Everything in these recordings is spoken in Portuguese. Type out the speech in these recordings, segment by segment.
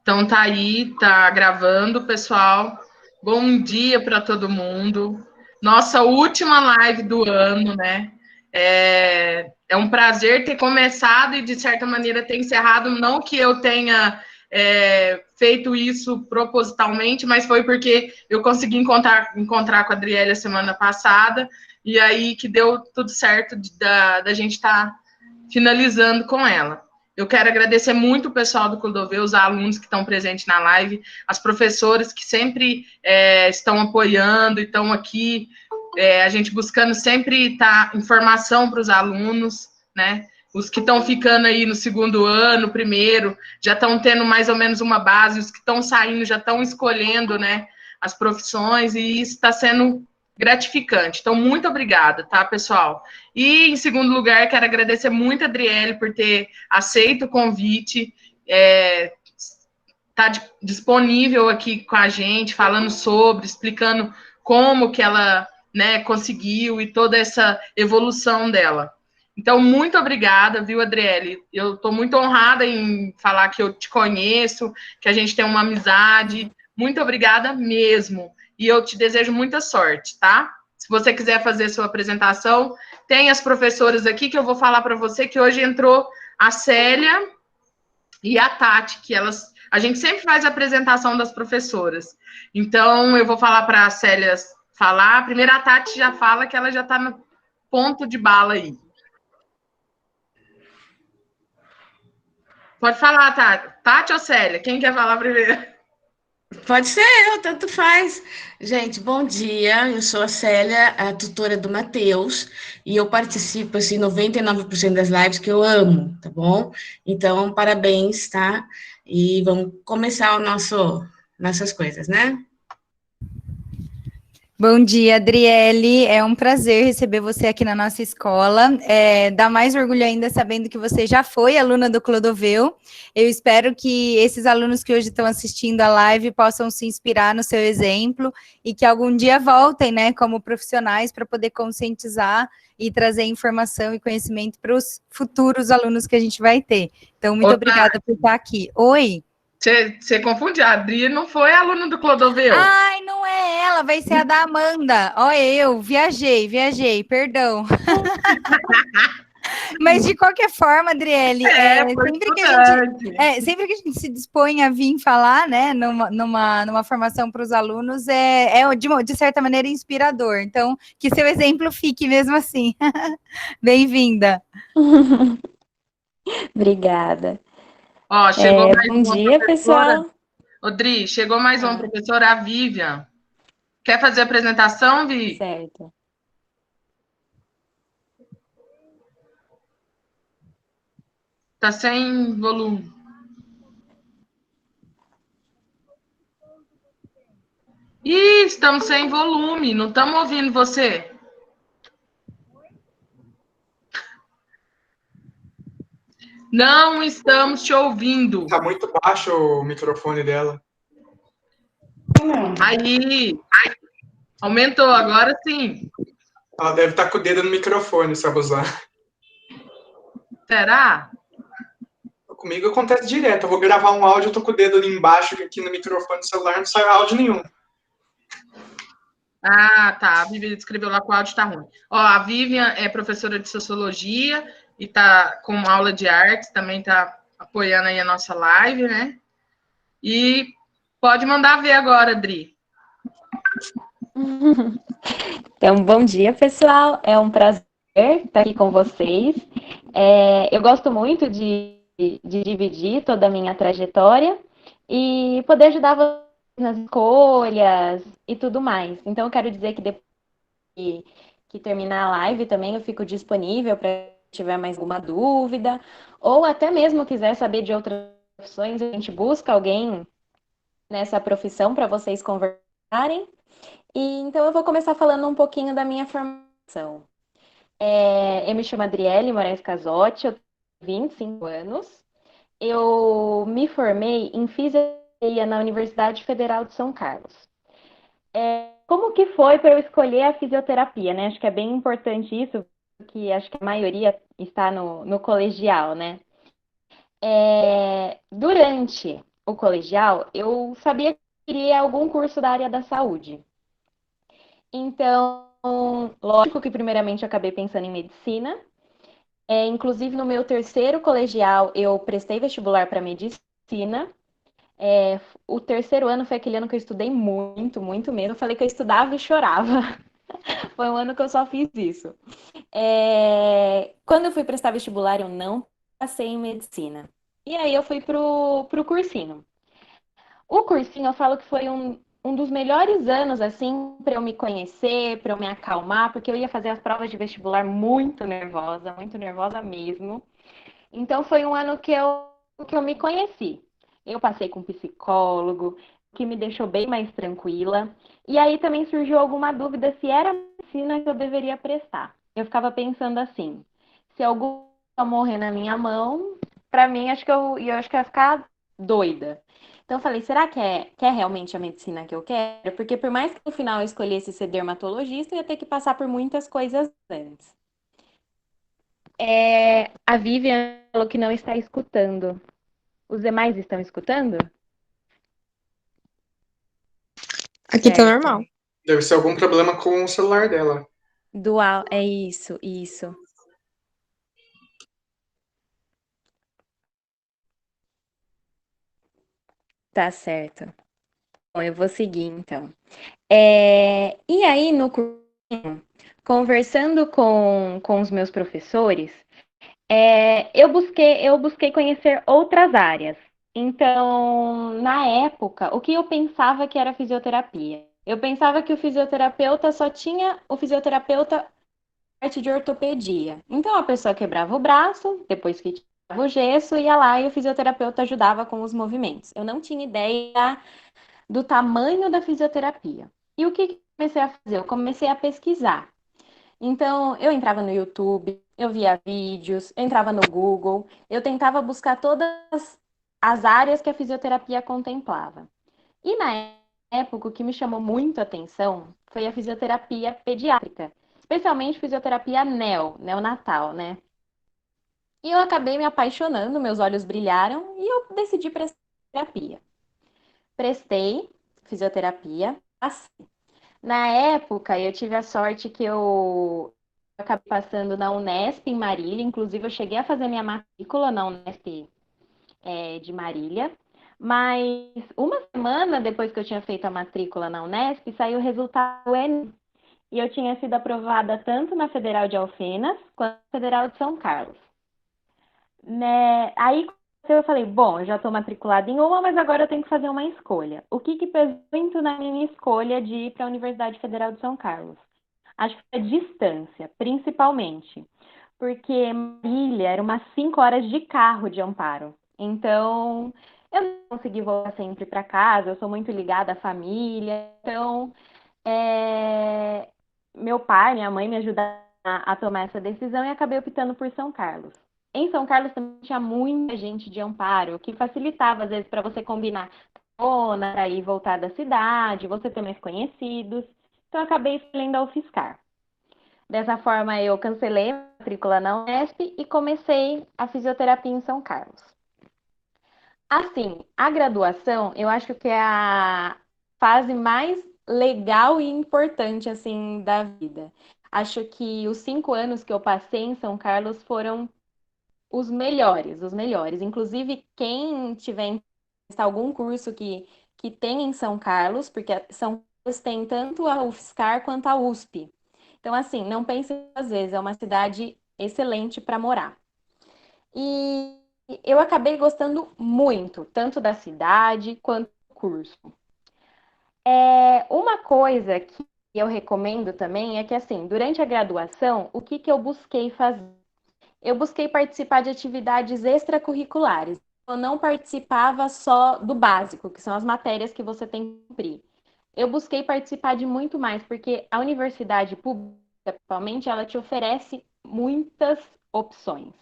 Então tá aí, tá gravando, pessoal. Bom dia para todo mundo. Nossa última live do ano, né? É um prazer ter começado e, de certa maneira, ter encerrado. Não que eu tenha feito isso propositalmente, mas foi porque eu consegui encontrar com a Adriele a semana passada, e aí que deu tudo certo da gente estar finalizando com ela. Eu quero agradecer muito o pessoal do Clodoveu, os alunos que estão presentes na live, as professoras que sempre estão apoiando e estão aqui, a gente buscando sempre informação para os alunos, né? Os que estão ficando aí no segundo ano, primeiro, já estão tendo mais ou menos uma base, os que estão saindo já estão escolhendo, né, as profissões, e isso está sendo gratificante. Então, muito obrigada, tá, pessoal? E, em segundo lugar, quero agradecer muito a Adriele por ter aceito o convite, tá disponível aqui com a gente, falando sobre, explicando como que ela, né, conseguiu e toda essa evolução dela. Então, muito obrigada, viu, Adriele? Eu estou muito honrada em falar que eu te conheço, que a gente tem uma amizade. Muito obrigada mesmo. E eu te desejo muita sorte, tá? Se você quiser fazer sua apresentação, tem as professoras aqui que eu vou falar para você que hoje entrou a Célia e a Tati, que a gente sempre faz a apresentação das professoras. Então, eu vou falar para a Célia falar. Primeiro, a Tati já fala que ela já está no ponto de bala aí. Pode falar, Tati. Tati ou Célia? Quem quer falar primeiro? Pode ser eu, tanto faz. Gente, bom dia. Eu sou a Célia, a tutora do Matheus, e eu participo assim 99% das lives que eu amo, tá bom? Então, parabéns, tá? E vamos começar o nossas coisas, né? Bom dia, Adriele. É um prazer receber você aqui na nossa escola. Dá mais orgulho ainda sabendo que você já foi aluna do Clodoveu. Eu espero que esses alunos que hoje estão assistindo a live possam se inspirar no seu exemplo e que algum dia voltem, né, como profissionais para poder conscientizar e trazer informação e conhecimento para os futuros alunos que a gente vai ter. Então, muito obrigada por estar aqui. Oi. Você confunde, a Adri não foi aluna do Clodoveu. Ai, não é ela, vai ser a da Amanda. Olha, eu viajei, perdão. Mas de qualquer forma, Adriele, Foi estudante. sempre que a gente se dispõe a vir falar, né, numa formação para os alunos, de certa maneira inspirador. Então, que seu exemplo fique mesmo assim. Bem-vinda. Obrigada. Ó, chegou mais Bom uma dia, professora. pessoal. Odri, chegou mais uma professora, a Vivian. Quer fazer a apresentação, Vi? Certo. Tá sem volume. Ih, estamos sem volume, não estamos ouvindo você. Não estamos te ouvindo. Tá muito baixo o microfone dela. Aí, aumentou, agora sim. Ela deve estar com o dedo no microfone, sabe usar. Será? Comigo acontece direto. Eu vou gravar um áudio, eu tô com o dedo ali embaixo, aqui no microfone do celular, não sai áudio nenhum. Ah, tá. A Vivian escreveu lá que o áudio tá ruim. Ó, a Vivian é professora de sociologia e tá com aula de artes, também tá apoiando aí a nossa live, né? E pode mandar ver agora, Adri. Então, bom dia, pessoal. É um prazer estar aqui com vocês. Eu gosto muito de dividir toda a minha trajetória e poder ajudar vocês nas escolhas e tudo mais. Então, eu quero dizer que depois que terminar a live também eu fico disponível para tiver mais alguma dúvida ou até mesmo quiser saber de outras profissões, a gente busca alguém nessa profissão para vocês conversarem. E então eu vou começar falando um pouquinho da minha formação. Eu me chamo Adriele Moraes Casotti, eu tenho 25 anos. Eu me formei em fisioterapia na Universidade Federal de São Carlos. Como que foi para eu escolher a fisioterapia, né? Acho que é bem importante isso, porque acho que a maioria está no colegial, né? Durante o colegial, eu sabia que queria algum curso da área da saúde. Então, lógico que primeiramente eu acabei pensando em medicina. Inclusive, no meu terceiro colegial, eu prestei vestibular para medicina. O terceiro ano foi aquele ano que eu estudei muito, muito mesmo. Eu falei que eu estudava e chorava. Foi um ano que eu só fiz isso. Quando eu fui prestar vestibular, eu não passei em medicina. E aí eu fui pro cursinho. O cursinho, eu falo que foi um dos melhores anos, assim, para eu me conhecer, para eu me acalmar, porque eu ia fazer as provas de vestibular muito nervosa mesmo. Então, foi um ano que eu me conheci. Eu passei com um psicólogo, que me deixou bem mais tranquila. E aí também surgiu alguma dúvida se era a medicina que eu deveria prestar. Eu ficava pensando assim, se algum morrer na minha mão, para mim, acho que eu ia ficar doida. Então, eu falei, será que é realmente a medicina que eu quero? Porque por mais que no final eu escolhesse ser dermatologista, eu ia ter que passar por muitas coisas antes. A Vivian falou que não está escutando. Os demais estão escutando? Aqui tá Certo. normal. Deve ser algum problema com o celular dela. Dual, é isso, isso. Tá certo. Bom, eu vou seguir então. E aí, no cursinho, conversando com os meus professores, eu busquei conhecer outras áreas. Então, na época, o que eu pensava que era fisioterapia? Eu pensava que o fisioterapeuta só tinha o fisioterapeuta parte de ortopedia. Então, a pessoa quebrava o braço, depois que tirava o gesso, ia lá e o fisioterapeuta ajudava com os movimentos. Eu não tinha ideia do tamanho da fisioterapia. E o que eu comecei a fazer? Eu comecei a pesquisar. Então, eu entrava no YouTube, eu via vídeos, eu entrava no Google, eu tentava buscar todas as áreas que a fisioterapia contemplava. E na época, o que me chamou muito a atenção foi a fisioterapia pediátrica, especialmente fisioterapia neonatal, né? E eu acabei me apaixonando, meus olhos brilharam e eu decidi prestar terapia. Prestei fisioterapia, passei. Na época, eu tive a sorte que eu acabei passando na Unesp em Marília, inclusive eu cheguei a fazer minha matrícula na Unesp de Marília, mas uma semana depois que eu tinha feito a matrícula na Unesp, saiu o resultado do Enem, e eu tinha sido aprovada tanto na Federal de Alfenas quanto na Federal de São Carlos. Né? Aí eu falei, bom, eu já estou matriculada em uma, mas agora eu tenho que fazer uma escolha. O que pesou muito na minha escolha de ir para a Universidade Federal de São Carlos? Acho que foi a distância, principalmente, porque Marília era umas 5 horas de carro de Amparo. Então, eu não consegui voltar sempre para casa, eu sou muito ligada à família. Então, meu pai, minha mãe me ajudaram a tomar essa decisão e acabei optando por São Carlos. Em São Carlos também tinha muita gente de Amparo, o que facilitava, às vezes, para você combinar para ir voltar da cidade, você ter mais conhecidos. Então, eu acabei escolhendo a UFSCar. Dessa forma, eu cancelei a matrícula na Unesp e comecei a fisioterapia em São Carlos. Assim, a graduação, eu acho que é a fase mais legal e importante, assim, da vida. Acho que os 5 anos que eu passei em São Carlos foram os melhores, os melhores. Inclusive, quem tiver em algum curso que tem em São Carlos, porque São Carlos tem tanto a UFSCar quanto a USP. Então, assim, não pense duas vezes, é uma cidade excelente para morar. E eu acabei gostando muito, tanto da cidade quanto do curso. Uma coisa que eu recomendo também é que, assim, durante a graduação, o que eu busquei fazer? Eu busquei participar de atividades extracurriculares. Eu não participava só do básico, que são as matérias que você tem que cumprir. Eu busquei participar de muito mais, porque a universidade pública, principalmente, ela te oferece muitas opções.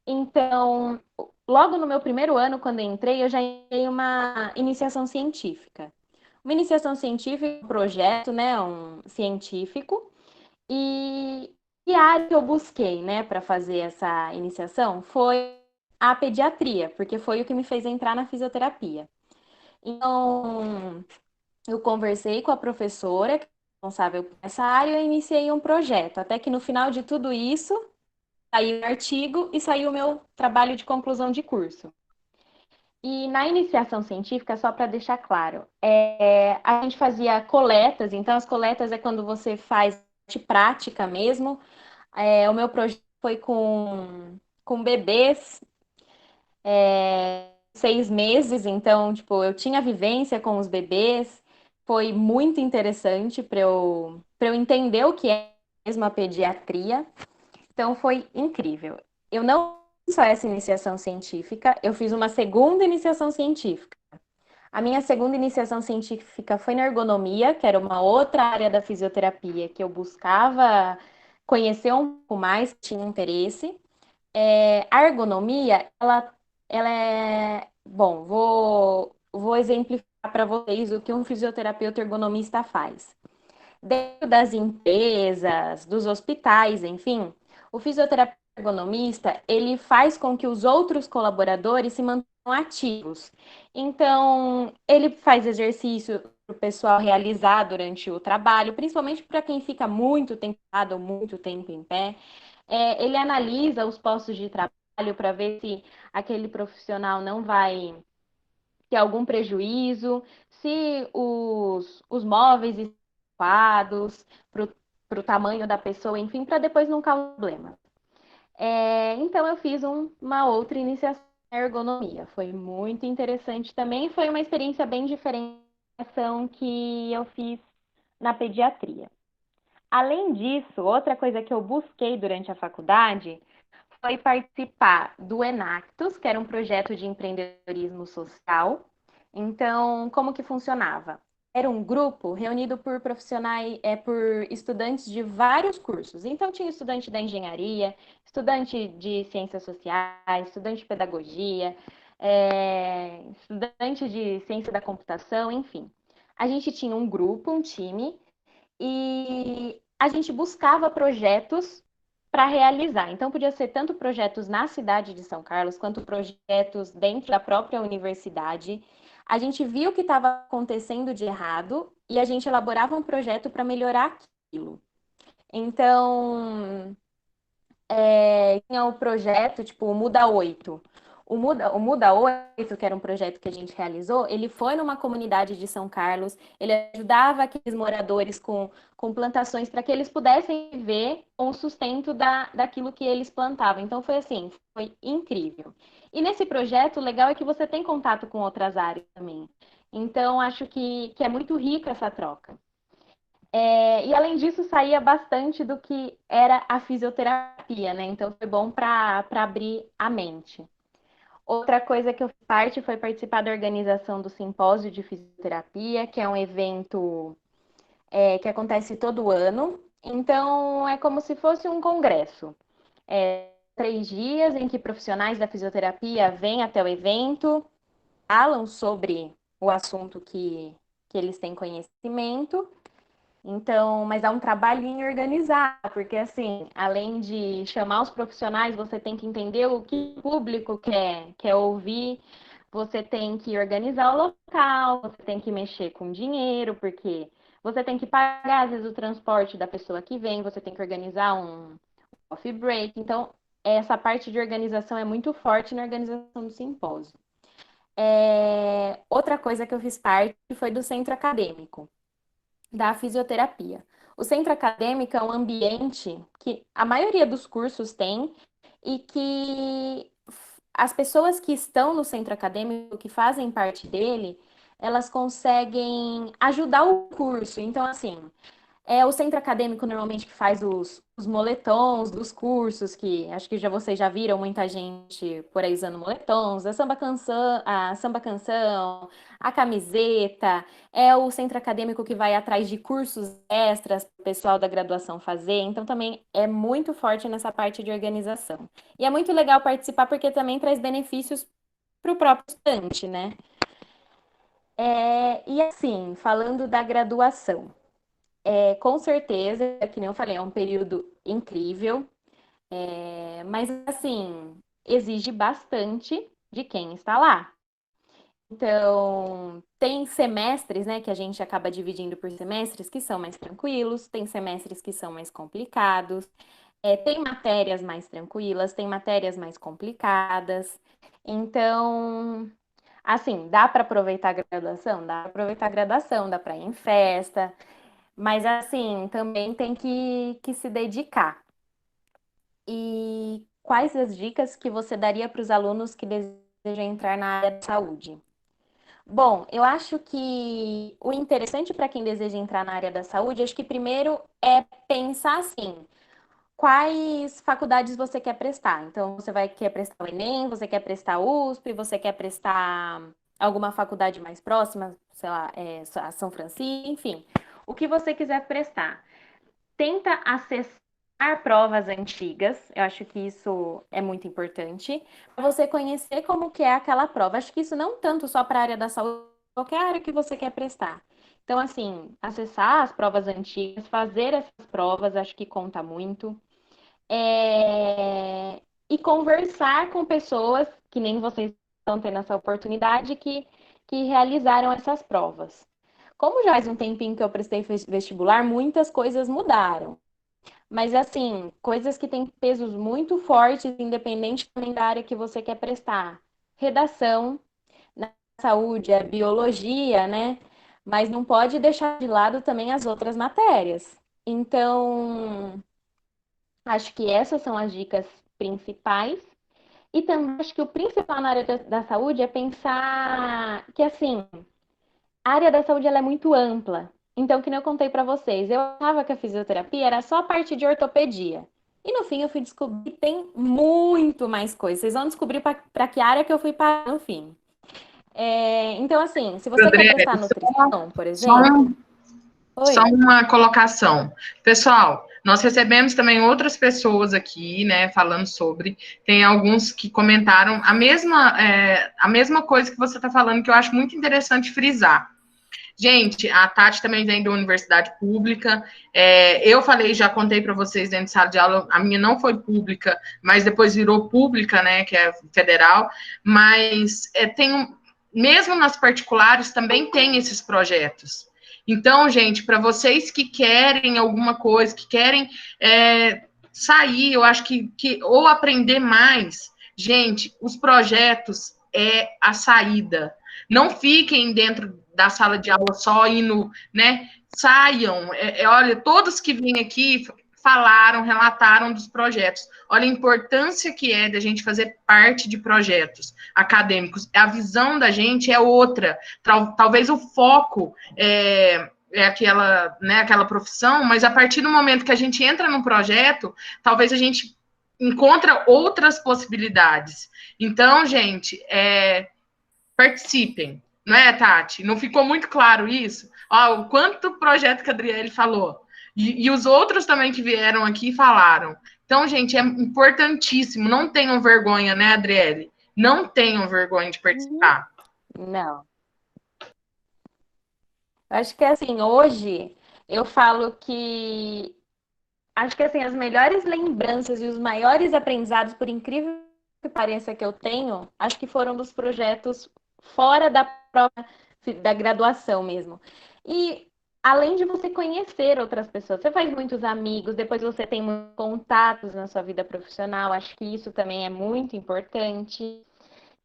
Então, logo no meu primeiro ano, quando eu entrei, eu já entrei uma iniciação científica. Uma iniciação científica, um projeto, né, um científico, e a área que eu busquei, né, para fazer essa iniciação foi a pediatria, porque foi o que me fez entrar na fisioterapia. Então, eu conversei com a professora, que é responsável por essa área, e eu iniciei um projeto, até que no final de tudo isso, saiu o artigo e saiu o meu trabalho de conclusão de curso. E na iniciação científica, só para deixar claro, a gente fazia coletas, então as coletas é quando você faz de prática mesmo. O meu projeto foi com bebês, 6 meses, então, tipo, eu tinha vivência com os bebês, foi muito interessante para eu entender o que é mesmo a pediatria, então foi incrível. Eu não fiz só essa iniciação científica, eu fiz uma segunda iniciação científica. A minha segunda iniciação científica foi na ergonomia, que era uma outra área da fisioterapia que eu buscava conhecer um pouco mais, tinha interesse. A ergonomia, ela é. Bom, vou exemplificar para vocês o que um fisioterapeuta ergonomista faz. Dentro das empresas, dos hospitais, enfim, o fisioterapeuta ergonomista, ele faz com que os outros colaboradores se mantenham ativos. Então, ele faz exercício para o pessoal realizar durante o trabalho, principalmente para quem fica muito tempo parado ou muito tempo em pé. Ele analisa os postos de trabalho para ver se aquele profissional não vai ter algum prejuízo, se os móveis estão adequados para o tamanho da pessoa, enfim, para depois não causar problema. Então, eu fiz uma outra iniciação em ergonomia. Foi muito interessante também. Foi uma experiência bem diferente da ação que eu fiz na pediatria. Além disso, outra coisa que eu busquei durante a faculdade foi participar do Enactus, que era um projeto de empreendedorismo social. Então, como que funcionava? Era um grupo reunido por profissionais, por estudantes de vários cursos. Então, tinha estudante da engenharia, estudante de ciências sociais, estudante de pedagogia, estudante de ciência da computação, enfim. A gente tinha um grupo, um time, e a gente buscava projetos para realizar. Então, podia ser tanto projetos na cidade de São Carlos, quanto projetos dentro da própria universidade. A gente via o que estava acontecendo de errado e a gente elaborava um projeto para melhorar aquilo. Então, tinha o projeto, tipo, o Muda 8. O Muda 8, que era um projeto que a gente realizou, ele foi numa comunidade de São Carlos, ele ajudava aqueles moradores com plantações para que eles pudessem viver com o sustento daquilo que eles plantavam. Então, foi assim, foi incrível. E nesse projeto, o legal é que você tem contato com outras áreas também. Então, acho que é muito rica essa troca. E além disso, saía bastante do que era a fisioterapia, né? Então foi bom para abrir a mente. Outra coisa que eu fiz parte foi participar da organização do Simpósio de Fisioterapia, que é um evento que acontece todo ano. Então é como se fosse um congresso. 3 dias em que profissionais da fisioterapia vêm até o evento, falam sobre o assunto que eles têm conhecimento. Então, mas é um trabalho em organizar, porque assim, além de chamar os profissionais, você tem que entender o que o público quer ouvir, você tem que organizar o local, você tem que mexer com dinheiro, porque você tem que pagar, às vezes, o transporte da pessoa que vem, você tem que organizar um coffee break. Então, essa parte de organização é muito forte na organização do simpósio. Outra coisa que eu fiz parte foi do centro acadêmico da fisioterapia. O centro acadêmico é um ambiente que a maioria dos cursos tem e que as pessoas que estão no centro acadêmico, que fazem parte dele, elas conseguem ajudar o curso. Então, assim, é o centro acadêmico normalmente que faz os moletons dos cursos, que acho que vocês já viram muita gente por aí usando moletons, a samba canção, a camiseta. É o centro acadêmico que vai atrás de cursos extras para o pessoal da graduação fazer. Então também é muito forte nessa parte de organização. E é muito legal participar porque também traz benefícios para o próprio estudante, né? E assim, falando da graduação. Com certeza, que nem eu falei, é um período incrível, mas assim, exige bastante de quem está lá. Então, tem semestres, né, que a gente acaba dividindo por semestres que são mais tranquilos, tem semestres que são mais complicados, tem matérias mais tranquilas, tem matérias mais complicadas. Então, assim, dá para aproveitar a graduação? Dá para aproveitar a graduação, dá para ir em festa, mas assim, também tem que se dedicar. E quais as dicas que você daria para os alunos que desejam entrar na área da saúde? Bom, eu acho que o interessante para quem deseja entrar na área da saúde, acho que primeiro é pensar assim, quais faculdades você quer prestar. Então, você quer prestar o Enem, você quer prestar USP, você quer prestar alguma faculdade mais próxima, sei lá, a São Francisco, enfim. O que você quiser prestar. Tenta acessar provas antigas, eu acho que isso é muito importante, para você conhecer como que é aquela prova. Acho que isso não tanto só para a área da saúde, qualquer área que você quer prestar. Então, assim, acessar as provas antigas, fazer essas provas, acho que conta muito. E conversar com pessoas que nem vocês estão tendo essa oportunidade que realizaram essas provas. Como já faz um tempinho que eu prestei vestibular, muitas coisas mudaram. Mas, assim, coisas que têm pesos muito fortes, independente também da área que você quer prestar. Redação, na saúde, é biologia, né? Mas não pode deixar de lado também as outras matérias. Então, acho que essas são as dicas principais. E também acho que o principal na área da saúde é pensar que, assim, a área da saúde ela é muito ampla. Então, que nem eu contei para vocês, eu achava que a fisioterapia era só a parte de ortopedia. E no fim eu fui descobrir que tem muito mais coisas. Vocês vão descobrir para que área que eu fui para no fim. Então, assim, se você quer Adriele, prestar nutrição, por só, exemplo. só Oi. uma colocação. Pessoal, nós recebemos também outras pessoas aqui, né, falando sobre. Tem alguns que comentaram a mesma coisa que você está falando, que eu acho muito interessante frisar. Gente, a Tati também vem da universidade pública. Eu falei, já contei para vocês dentro de sala de aula, a minha não foi pública, mas depois virou pública, né, que é federal. Mas mesmo nas particulares também tem esses projetos. Então, gente, para vocês que querem alguma coisa, que querem sair, eu acho que ou aprender mais, gente, os projetos é a saída. Não fiquem dentro da sala de aula só indo, né? Saiam. Olha, todos que vêm aqui falaram, relataram dos projetos. Olha a importância que é da gente fazer parte de projetos acadêmicos. A visão da gente é outra. Talvez o foco aquela profissão, mas a partir do momento que a gente entra num projeto, talvez a gente encontra outras possibilidades. Então, gente, participem, não é, Tati? Não ficou muito claro isso? Ó, o quanto projeto que a Adriele falou. E os outros também que vieram aqui falaram. Então, gente, é importantíssimo. Não tenham vergonha, né, Adriele? Não tenham vergonha de participar. Não. Acho que assim, hoje eu falo que acho que assim, as melhores lembranças e os maiores aprendizados, por incrível que pareça que eu tenho, acho que foram dos projetos fora da própria da graduação mesmo. E além de você conhecer outras pessoas, você faz muitos amigos, depois você tem muitos contatos na sua vida profissional, acho que isso também é muito importante.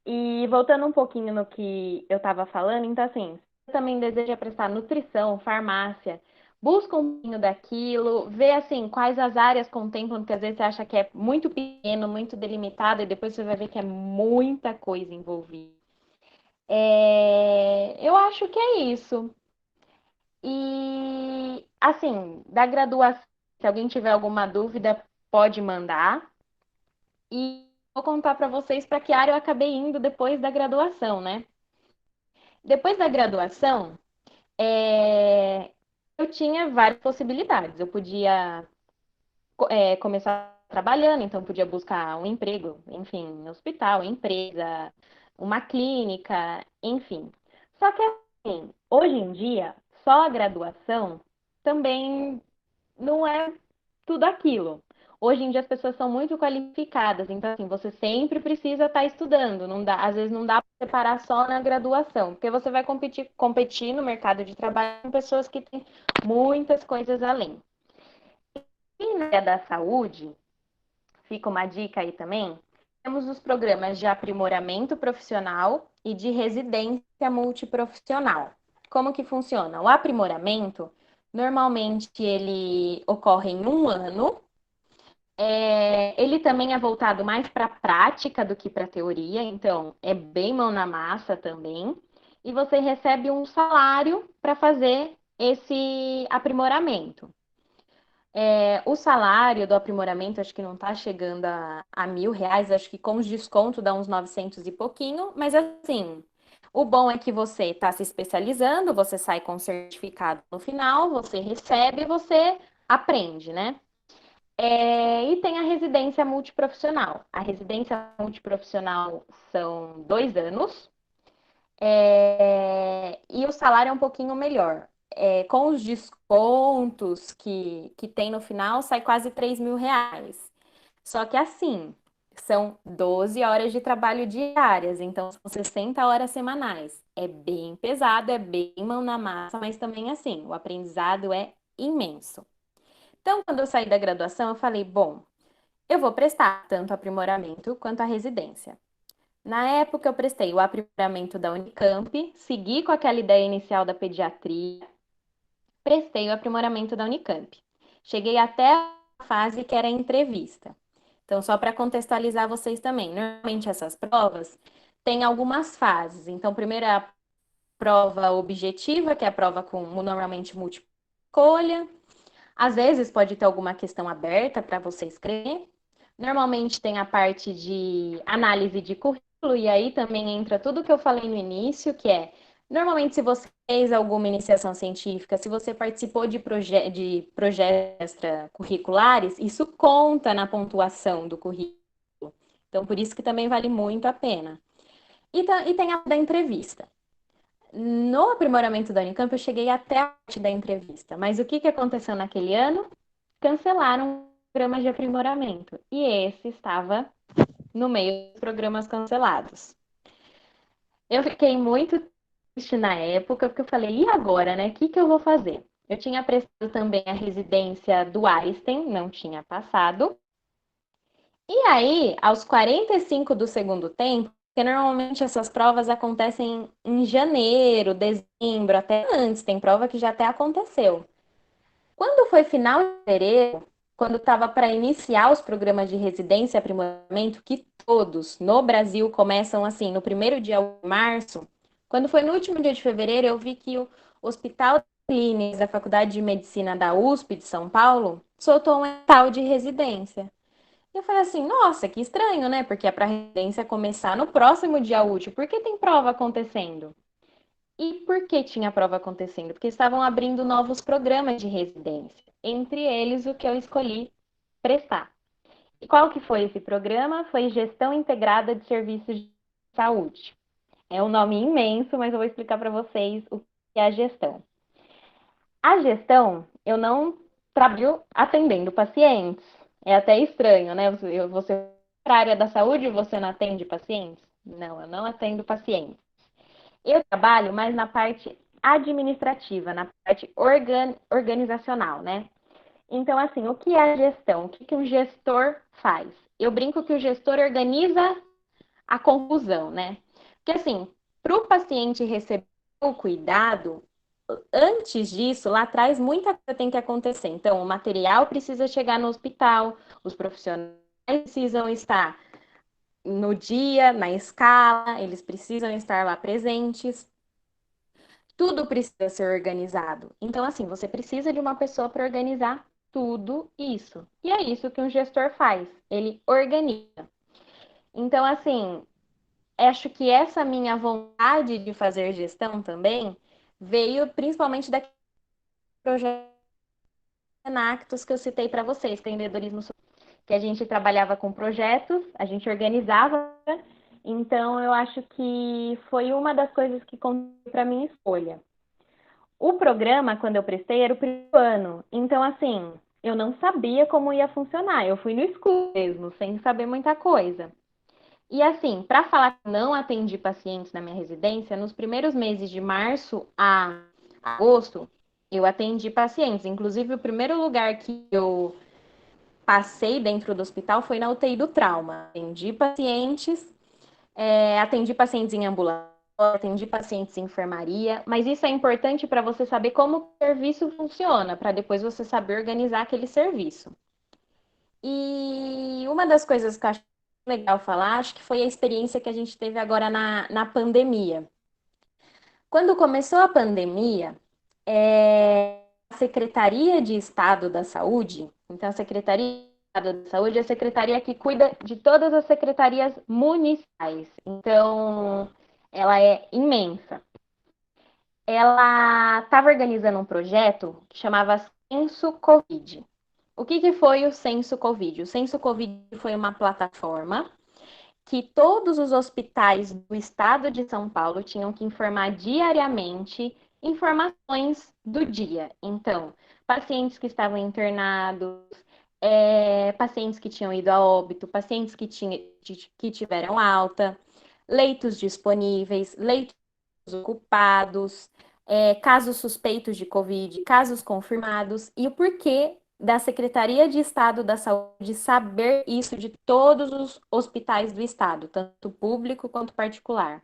E voltando um pouquinho no que eu estava falando, então assim, você também deseja prestar nutrição, farmácia, busca um pouquinho daquilo, vê assim quais as áreas contemplam, porque às vezes você acha que é muito pequeno, muito delimitado, e depois você vai ver que é muita coisa envolvida. Eu acho que é isso. E assim, da graduação, se alguém tiver alguma dúvida, pode mandar. E vou contar para vocês para que área eu acabei indo depois da graduação, né? Depois da graduação, eu tinha várias possibilidades. Eu podia começar trabalhando, então podia buscar um emprego, enfim, em hospital, em empresa, uma clínica, enfim. Só que assim, hoje em dia, só a graduação também não é tudo aquilo. Hoje em dia as pessoas são muito qualificadas, então assim, você sempre precisa estar estudando, não dá, às vezes não dá para separar só na graduação, porque você vai competir no mercado de trabalho com pessoas que têm muitas coisas além. E na área da saúde, fica uma dica aí também, temos os programas de aprimoramento profissional e de residência multiprofissional. Como que funciona? O aprimoramento, normalmente ele ocorre em um ano. Ele também é voltado mais para a prática do que para a teoria, então é bem mão na massa também. E você recebe um salário para fazer esse aprimoramento. O salário do aprimoramento acho que não está chegando a R$ 1.000, acho que com os descontos dá uns 900 e pouquinho, mas assim, o bom é que você está se especializando, você sai com certificado no final, você recebe, você aprende, né? E tem a residência multiprofissional. A residência multiprofissional são 2 anos, e o salário é um pouquinho melhor. Com os descontos que tem no final, sai quase R$ 3.000. Só que assim, são 12 horas de trabalho diárias, então são 60 horas semanais. É bem pesado, é bem mão na massa, mas também assim, o aprendizado é imenso. Então, quando eu saí da graduação, eu falei, bom, eu vou prestar tanto aprimoramento quanto a residência. Na época, eu prestei o aprimoramento da Unicamp, segui com aquela ideia inicial da pediatria, prestei o aprimoramento da Unicamp. Cheguei até a fase que era a entrevista. Então, só para contextualizar vocês também, normalmente essas provas têm algumas fases. Então, primeiro é a prova objetiva, que é a prova com normalmente múltipla escolha. Às vezes pode ter alguma questão aberta para você escrever. Normalmente tem a parte de análise de currículo, e aí também entra tudo que eu falei no início, que é, normalmente se você fez alguma iniciação científica, se você participou de projetos extracurriculares, isso conta na pontuação do currículo. Então, por isso que também vale muito a pena. E tem a da entrevista. No aprimoramento da Unicamp, eu cheguei até a parte da entrevista, mas o que aconteceu naquele ano? Cancelaram o programa de aprimoramento, e esse estava no meio dos programas cancelados. Eu fiquei muito triste na época, porque eu falei, e agora, né? O que eu vou fazer? Eu tinha prestado também a residência do Einstein, não tinha passado. E aí, aos 45 do segundo tempo, porque normalmente essas provas acontecem em janeiro, dezembro, até antes, tem prova que já até aconteceu. Quando foi final de fevereiro, quando estava para iniciar os programas de residência e aprimoramento, que todos no Brasil começam assim, no primeiro dia de março, quando foi no último dia de fevereiro, eu vi que o Hospital Clínicas da Faculdade de Medicina da USP de São Paulo soltou um edital de residência. E eu falei assim, nossa, que estranho, né? Porque é para a residência começar no próximo dia útil. Por que tem prova acontecendo? E por que tinha prova acontecendo? Porque estavam abrindo novos programas de residência. Entre eles, o que eu escolhi prestar. E qual que foi esse programa? Foi Gestão Integrada de Serviços de Saúde. É um nome imenso, mas eu vou explicar para vocês o que é a gestão. A gestão, eu não trabalho atendendo pacientes. É até estranho, né? Você para a área da saúde, você não atende pacientes? Não, eu não atendo pacientes. Eu trabalho mais na parte administrativa, na parte organizacional, né? Então, assim, o que é a gestão? O que um gestor faz? Eu brinco que o gestor organiza a confusão, né? Porque, assim, para o paciente receber o cuidado, antes disso, lá atrás, muita coisa tem que acontecer. Então, o material precisa chegar no hospital, os profissionais precisam estar no dia, na escala, eles precisam estar lá presentes. Tudo precisa ser organizado. Então, assim, você precisa de uma pessoa para organizar tudo isso. E é isso que um gestor faz, ele organiza. Então, assim, acho que essa minha vontade de fazer gestão também veio principalmente daquele projeto Enactus que eu citei para vocês, empreendedorismo, que a gente trabalhava com projetos, a gente organizava. Então, eu acho que foi uma das coisas que contou para minha escolha. O programa, quando eu prestei, era o primeiro ano. Então, assim, eu não sabia como ia funcionar. Eu fui no escuro mesmo, sem saber muita coisa. E assim, para falar que não atendi pacientes na minha residência, nos primeiros meses de março a agosto, eu atendi pacientes. Inclusive, o primeiro lugar que eu passei dentro do hospital foi na UTI do trauma. Atendi pacientes em ambulatório, atendi pacientes em enfermaria, mas isso é importante para você saber como o serviço funciona, para depois você saber organizar aquele serviço. E uma das coisas que eu acho legal falar, acho que foi a experiência que a gente teve agora na pandemia. Quando começou a pandemia, a Secretaria de Estado da Saúde, então a Secretaria de Estado da Saúde é a secretaria que cuida de todas as secretarias municipais, então ela é imensa. Ela estava organizando um projeto que chamava Censo Covid. O que foi o Censo Covid? O Censo Covid foi uma plataforma que todos os hospitais do estado de São Paulo tinham que informar diariamente informações do dia. Então, pacientes que estavam internados, pacientes que tinham ido a óbito, pacientes que tiveram alta, leitos disponíveis, leitos ocupados, casos suspeitos de Covid, casos confirmados, e o porquê da Secretaria de Estado da Saúde saber isso de todos os hospitais do estado, tanto público quanto particular.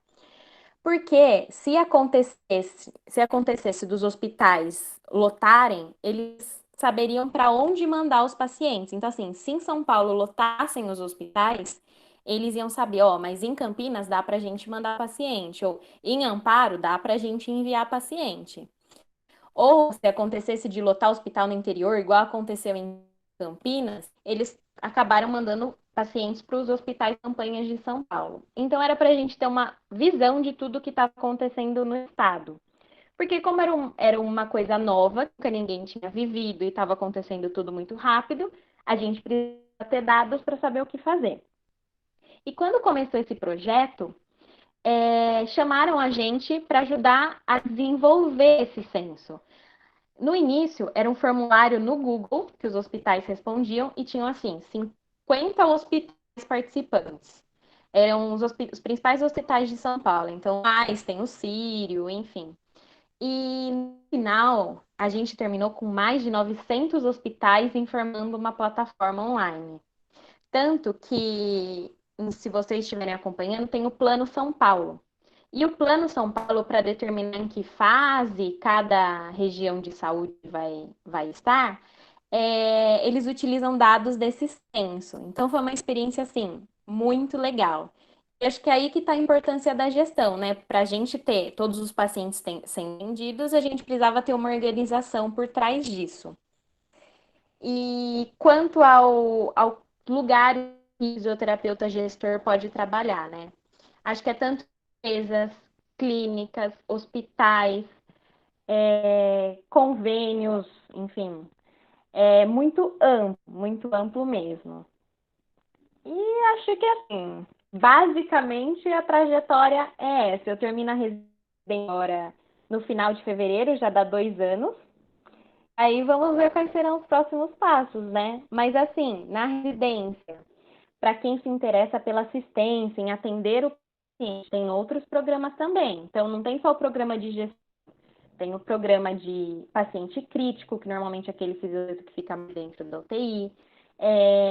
Porque se acontecesse dos hospitais lotarem, eles saberiam para onde mandar os pacientes. Então, assim, se em São Paulo lotassem os hospitais, eles iam saber, mas em Campinas dá para a gente mandar paciente, ou em Amparo dá para a gente enviar paciente. Ou se acontecesse de lotar hospital no interior, igual aconteceu em Campinas, eles acabaram mandando pacientes para os hospitais campanhas de São Paulo. Então era para a gente ter uma visão de tudo que está acontecendo no estado. Porque como era uma coisa nova, que ninguém tinha vivido e estava acontecendo tudo muito rápido, a gente precisa ter dados para saber o que fazer. E quando começou esse projeto, chamaram a gente para ajudar a desenvolver esse censo. No início, era um formulário no Google que os hospitais respondiam e tinham, assim, 50 hospitais participantes. Eram os principais hospitais de São Paulo. Então, tem o Sírio, enfim. E, no final, a gente terminou com mais de 900 hospitais informando uma plataforma online. Tanto que, se vocês estiverem acompanhando, tem o Plano São Paulo. E o Plano São Paulo, para determinar em que fase cada região de saúde vai estar, eles utilizam dados desse censo. Então, foi uma experiência, assim, muito legal. E acho que é aí que está a importância da gestão, né? Para a gente ter todos os pacientes sendo atendidos, a gente precisava ter uma organização por trás disso. E quanto ao lugar que o fisioterapeuta gestor pode trabalhar, né? Acho que é tanto empresas, clínicas, hospitais, convênios, enfim, é muito amplo mesmo. E acho que assim, basicamente a trajetória é essa. Eu termino a residência agora no final de fevereiro, já dá 2 anos. Aí vamos ver quais serão os próximos passos, né? Mas assim, na residência, para quem se interessa pela assistência, em atender o paciente, tem outros programas também. Então, não tem só o programa de gestão, tem o programa de paciente crítico, que normalmente é aquele fisioterapeuta que fica dentro da UTI,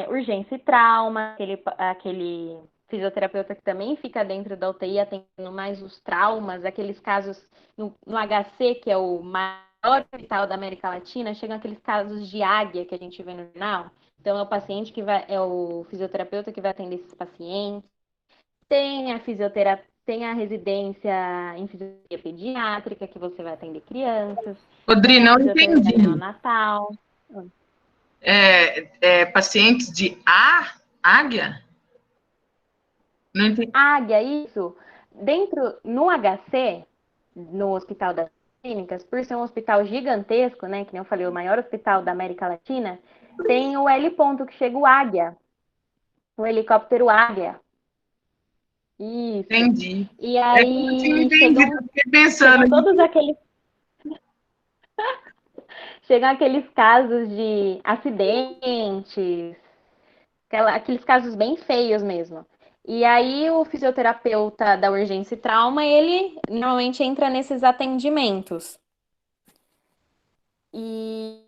urgência e trauma, aquele fisioterapeuta que também fica dentro da UTI, atendendo mais os traumas, aqueles casos no HC, que é o maior hospital da América Latina, chegam aqueles casos de águia que a gente vê no jornal. Então, é o paciente é o fisioterapeuta que vai atender esses pacientes. Tem a residência em fisioterapia pediátrica, que você vai atender crianças. Rodri, Tem a não fisioterapia entendi. neonatal. Pacientes de águia? Não entendi. Águia, isso. No HC, no Hospital das Clínicas, por ser um hospital gigantesco, né, que nem eu falei, o maior hospital da América Latina, tem o L ponto que chega o águia, o helicóptero águia. Isso. Entendi. E aí eu não tinha entendido, eu fiquei pensando. chegam aqueles casos de acidentes, aqueles casos bem feios mesmo. E aí o fisioterapeuta da urgência e trauma, ele normalmente entra nesses atendimentos. E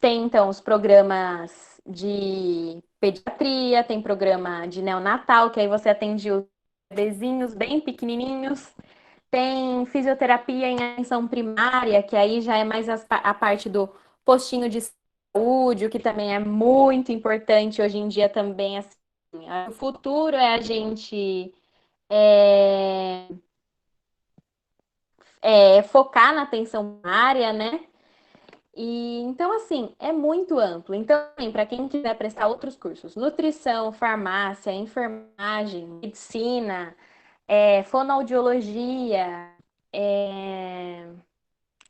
tem, então, os programas de pediatria, tem programa de neonatal, que aí você atende os bebezinhos bem pequenininhos. Tem fisioterapia em atenção primária, que aí já é mais a parte do postinho de saúde, o que também é muito importante hoje em dia também. Assim, o futuro é a gente focar na atenção primária, né? E então, assim, é muito amplo. Então, para quem quiser prestar outros cursos, nutrição, farmácia, enfermagem, medicina, fonoaudiologia,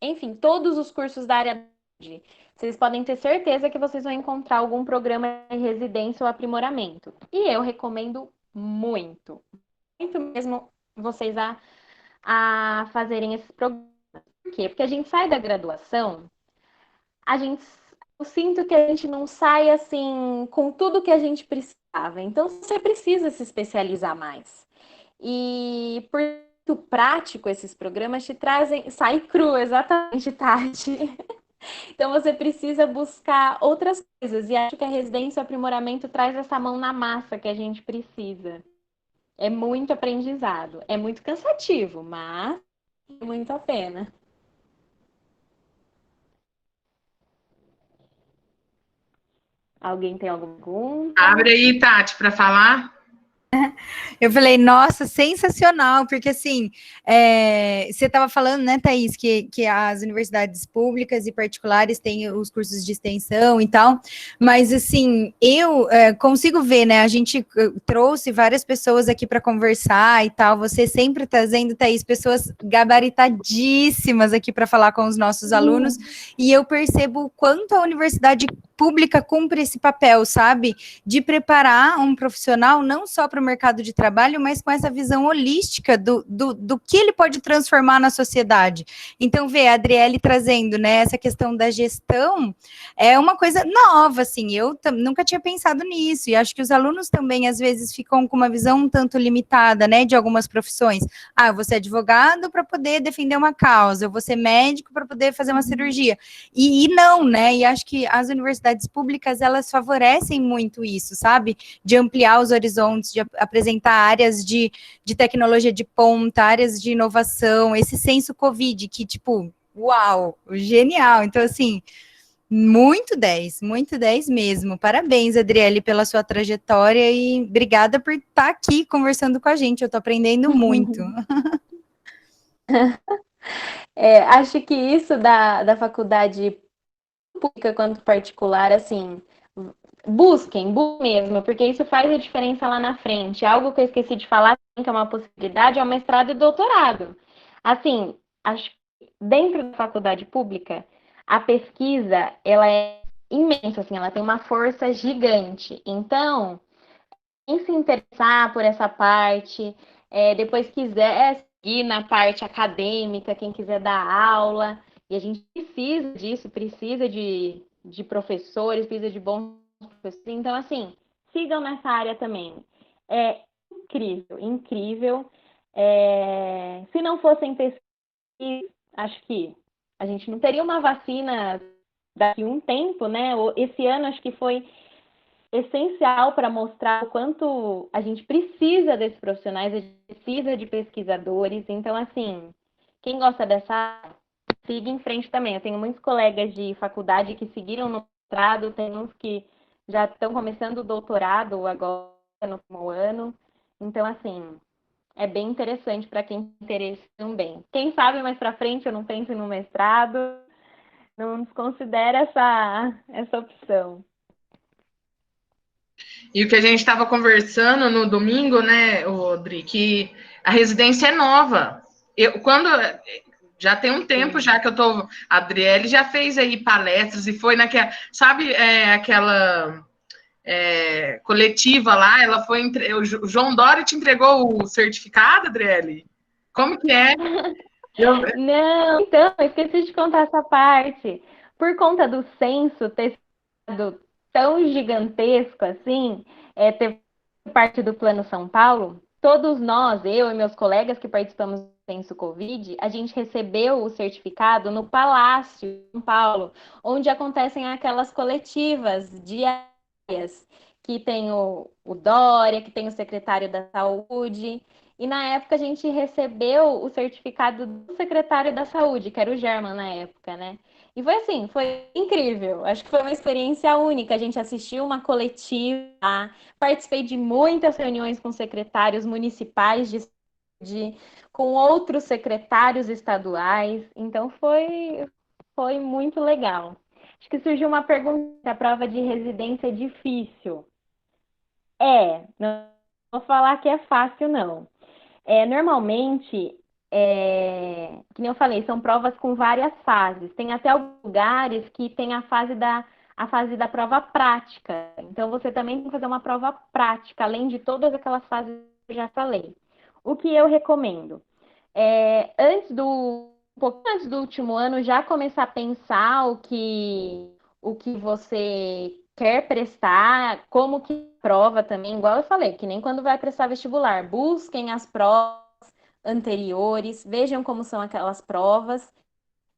enfim, todos os cursos da área da saúde, vocês podem ter certeza que vocês vão encontrar algum programa de residência ou aprimoramento. E eu recomendo muito, muito mesmo vocês a fazerem esses programas. Por quê? Porque a gente sai da graduação, eu sinto que a gente não sai assim com tudo que a gente precisava. Então, você precisa se especializar mais. E por muito prático, esses programas te trazem, sai cru, exatamente, Tati. Então, você precisa buscar outras coisas. E acho que a residência e o aprimoramento traz essa mão na massa que a gente precisa. É muito aprendizado. É muito cansativo, mas é muito a pena. Alguém tem alguma pergunta? Abre aí, Tati, para falar. Eu falei, nossa, sensacional, porque assim, você estava falando, né, Thaís, que as universidades públicas e particulares têm os cursos de extensão e tal, mas assim, eu consigo ver, né, a gente trouxe várias pessoas aqui para conversar e tal, você sempre trazendo, Thaís, pessoas gabaritadíssimas aqui para falar com os nossos alunos, e eu percebo o quanto a universidade pública cumpre esse papel, sabe? De preparar um profissional não só para o mercado de trabalho, mas com essa visão holística do que ele pode transformar na sociedade. Então, a Adriele trazendo, né, essa questão da gestão é uma coisa nova, assim, eu nunca tinha pensado nisso, e acho que os alunos também, às vezes, ficam com uma visão um tanto limitada, né, de algumas profissões. Eu vou ser advogado para poder defender uma causa, eu vou ser médico para poder fazer uma cirurgia. E não, né, e acho que as universidades públicas, elas favorecem muito isso, sabe? De ampliar os horizontes, de apresentar áreas de tecnologia de ponta, áreas de inovação, esse senso Covid, que, tipo, uau, genial. Então, assim, muito 10 mesmo. Parabéns, Adriele, pela sua trajetória e obrigada por estar aqui conversando com a gente, eu tô aprendendo muito. Acho que isso da faculdade pública quanto particular, assim, busquem mesmo, porque isso faz a diferença lá na frente. Algo que eu esqueci de falar, que é uma possibilidade, é o mestrado e doutorado. Assim, acho que dentro da faculdade pública, a pesquisa, ela é imensa, assim, ela tem uma força gigante. Então, quem se interessar por essa parte, depois quiser seguir na parte acadêmica, quem quiser dar aula, e a gente precisa disso, precisa de professores, precisa de bons professores. Então, assim, sigam nessa área também. É incrível, incrível. Se não fossem pesquisas, acho que a gente não teria uma vacina daqui a um tempo, né? Esse ano acho que foi essencial para mostrar o quanto a gente precisa desses profissionais, a gente precisa de pesquisadores. Então, assim, quem gosta dessa área, siga em frente também. Eu tenho muitos colegas de faculdade que seguiram no mestrado, tem uns que já estão começando o doutorado agora no último ano. Então, assim, é bem interessante para quem tem interesse também. Quem sabe mais para frente eu não penso no mestrado, não desconsidera essa opção. E o que a gente estava conversando no domingo, né, Rodri, que a residência é nova. Já tem um tempo já que eu tô. A Adriele já fez aí palestras e foi naquela. Sabe aquela coletiva lá? Ela foi. O João Dória te entregou o certificado, Adriele? Como que é? Não, então, eu esqueci de contar essa parte. por conta do censo ter sido tão gigantesco assim, ter parte do Plano São Paulo, todos nós, eu e meus colegas que participamos do censo Covid, a gente recebeu o certificado no Palácio de São Paulo, onde acontecem aquelas coletivas diárias, que tem o Dória, que tem o secretário da Saúde. E na época a gente recebeu o certificado do secretário da Saúde, que era o German na época, né? E foi assim, foi incrível. Acho que foi uma experiência única. A gente assistiu uma coletiva, participei de muitas reuniões com secretários municipais de saúde, com outros secretários estaduais. Então foi muito legal. Acho que surgiu uma pergunta: a prova de residência é difícil? Não vou falar que é fácil, não. Normalmente, que nem eu falei, são provas com várias fases. Tem até alguns lugares que tem a fase da prova prática. Então, você também tem que fazer uma prova prática, além de todas aquelas fases que eu já falei. O que eu recomendo? Um pouquinho antes do último ano, já começar a pensar o que você quer prestar, como que prova também, igual eu falei, que nem quando vai prestar vestibular. Busquem as provas anteriores, vejam como são aquelas provas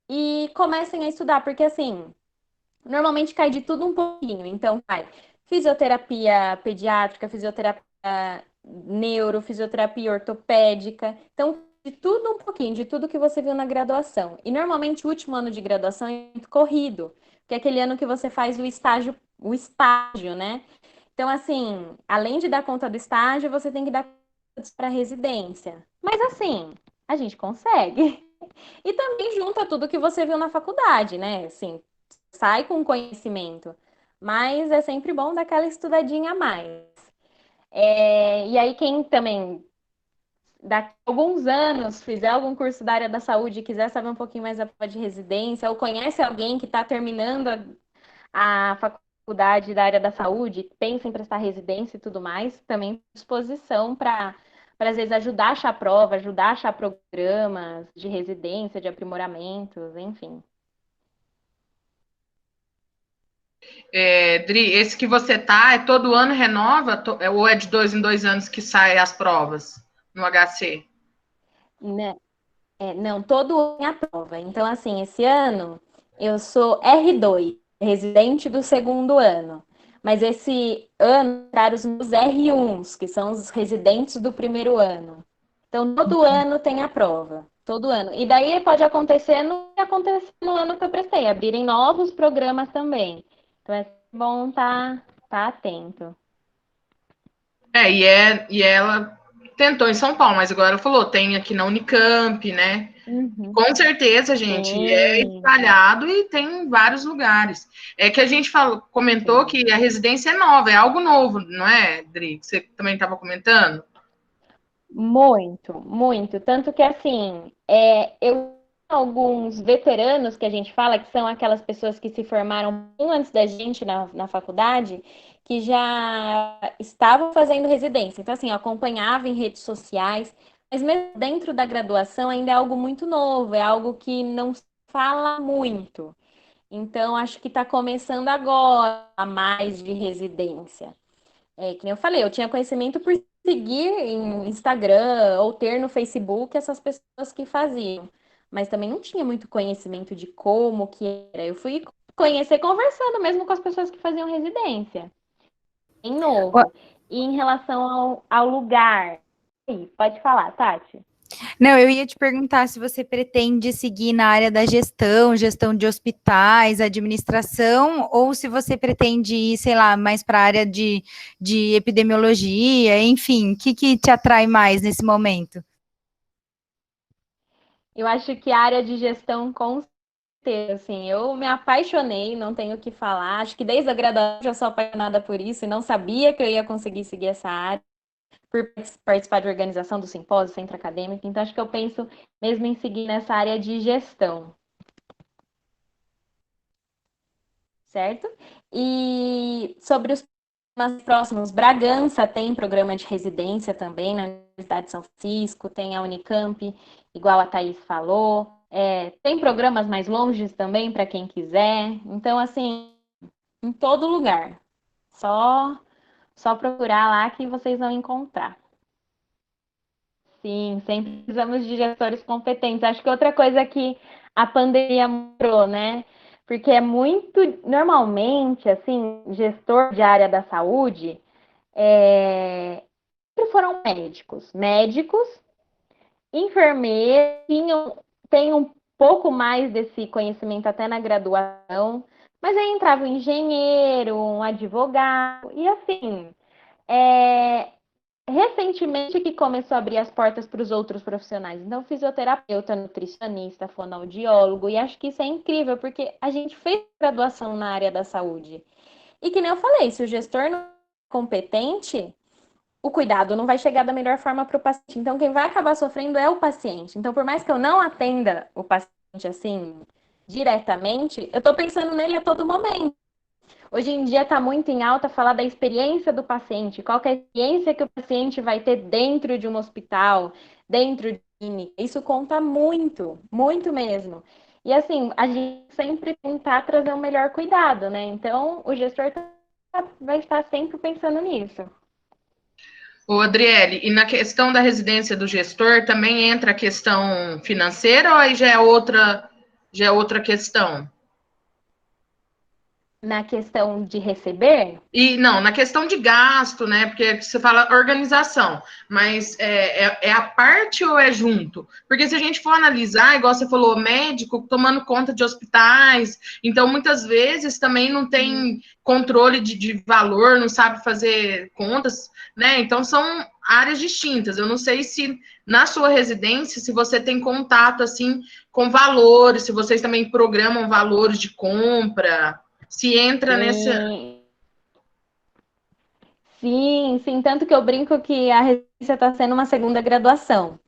e comecem a estudar, porque assim, normalmente cai de tudo um pouquinho. Então, cai fisioterapia pediátrica, fisioterapia neuro, fisioterapia ortopédica. Então, de tudo um pouquinho, de tudo que você viu na graduação. E normalmente o último ano de graduação é muito corrido, que é aquele ano que você faz o estágio, né? Então, assim, além de dar conta do estágio, você tem que dar conta para residência. Mas assim, a gente consegue. E também junta tudo que você viu na faculdade, né? Assim, sai com conhecimento. Mas é sempre bom dar aquela estudadinha a mais. E aí, quem também daqui a alguns anos fizer algum curso da área da saúde e quiser saber um pouquinho mais da prova de residência, ou conhece alguém que está terminando a faculdade da área da saúde, pensa em prestar residência e tudo mais, também à disposição para às vezes ajudar a achar prova, ajudar a achar programas de residência, de aprimoramentos, enfim. Dri, esse que você tá, todo ano renova? Ou é de 2 em 2 anos que saem as provas no HC? Né? Não, todo ano é a prova. Então, assim, esse ano eu sou R2, residente do segundo ano. Mas esse ano entraram os meus R1s, que são os residentes do primeiro ano. Então, todo ano tem a prova. Todo ano. E daí pode acontecer no ano que eu prestei, abrirem novos programas também. Então, é bom tá atento. E ela tentou em São Paulo, mas agora ela falou, tem aqui na Unicamp, né? Uhum. Com certeza, gente, é espalhado e tem em vários lugares. É que a gente comentou que a residência é nova, é algo novo, não é, Dri? Você também estava comentando? Muito, muito. Tanto que, assim, eu alguns veteranos que a gente fala, que são aquelas pessoas que se formaram bem antes da gente na faculdade, que já estavam fazendo residência. Então, assim, eu acompanhava em redes sociais, mas mesmo dentro da graduação ainda é algo muito novo, é algo que não se fala muito. Então, acho que está começando agora a mais de residência. Que nem eu falei, eu tinha conhecimento por seguir em Instagram ou ter no Facebook essas pessoas que faziam, mas também não tinha muito conhecimento de como que era. Eu fui conhecer conversando mesmo com as pessoas que faziam residência, em novo. E em relação ao lugar, pode falar, Tati. Não, eu ia te perguntar se você pretende seguir na área da gestão, gestão de hospitais, administração, ou se você pretende ir, sei lá, mais para a área de epidemiologia, enfim, o que te atrai mais nesse momento? Eu acho que a área de gestão, com certeza, assim, eu me apaixonei, não tenho o que falar. Acho que desde a graduação já sou apaixonada por isso e não sabia que eu ia conseguir seguir essa área, por participar de organização do simpósio, centro acadêmico. Então, acho que eu penso mesmo em seguir nessa área de gestão. Certo? E sobre os mais próximos, Bragança tem programa de residência também na Universidade de São Francisco, tem a Unicamp, igual a Thaís falou. Tem programas mais longes também para quem quiser. Então, assim, em todo lugar. Só procurar lá que vocês vão encontrar. Sim, sempre precisamos de gestores competentes. Acho que outra coisa que a pandemia mostrou, né? Porque é muito, normalmente, assim, gestor de área da saúde sempre foram médicos, enfermeiros, têm um pouco mais desse conhecimento até na graduação, mas aí entrava um engenheiro, um advogado, e assim, recentemente que começou a abrir as portas para os outros profissionais. Então, fisioterapeuta, nutricionista, fonoaudiólogo, e acho que isso é incrível, porque a gente fez graduação na área da saúde. E que nem eu falei, se o gestor não é competente, o cuidado não vai chegar da melhor forma para o paciente. Então, quem vai acabar sofrendo é o paciente. Então, por mais que eu não atenda o paciente assim diretamente, eu estou pensando nele a todo momento. Hoje em dia está muito em alta falar da experiência do paciente, qual que é a experiência que o paciente vai ter dentro de um hospital, dentro de clínica. Isso conta muito, muito mesmo. E assim, a gente sempre tentar trazer um melhor cuidado, né? Então, o gestor vai estar sempre pensando nisso. Ô, Adriele, e na questão da residência do gestor também entra a questão financeira ou aí já é outra questão? Na questão de receber, E não, na questão de gasto, né? Porque você fala organização, mas é a parte ou é junto? Porque se a gente for analisar, igual você falou, médico tomando conta de hospitais, então muitas vezes também não tem controle de valor, não sabe fazer contas, né? Então são áreas distintas. Eu não sei se na sua residência, se você tem contato assim com valores, se vocês também programam valores de compra, se entra nessa. Sim, tanto que eu brinco que a residência está sendo uma segunda graduação,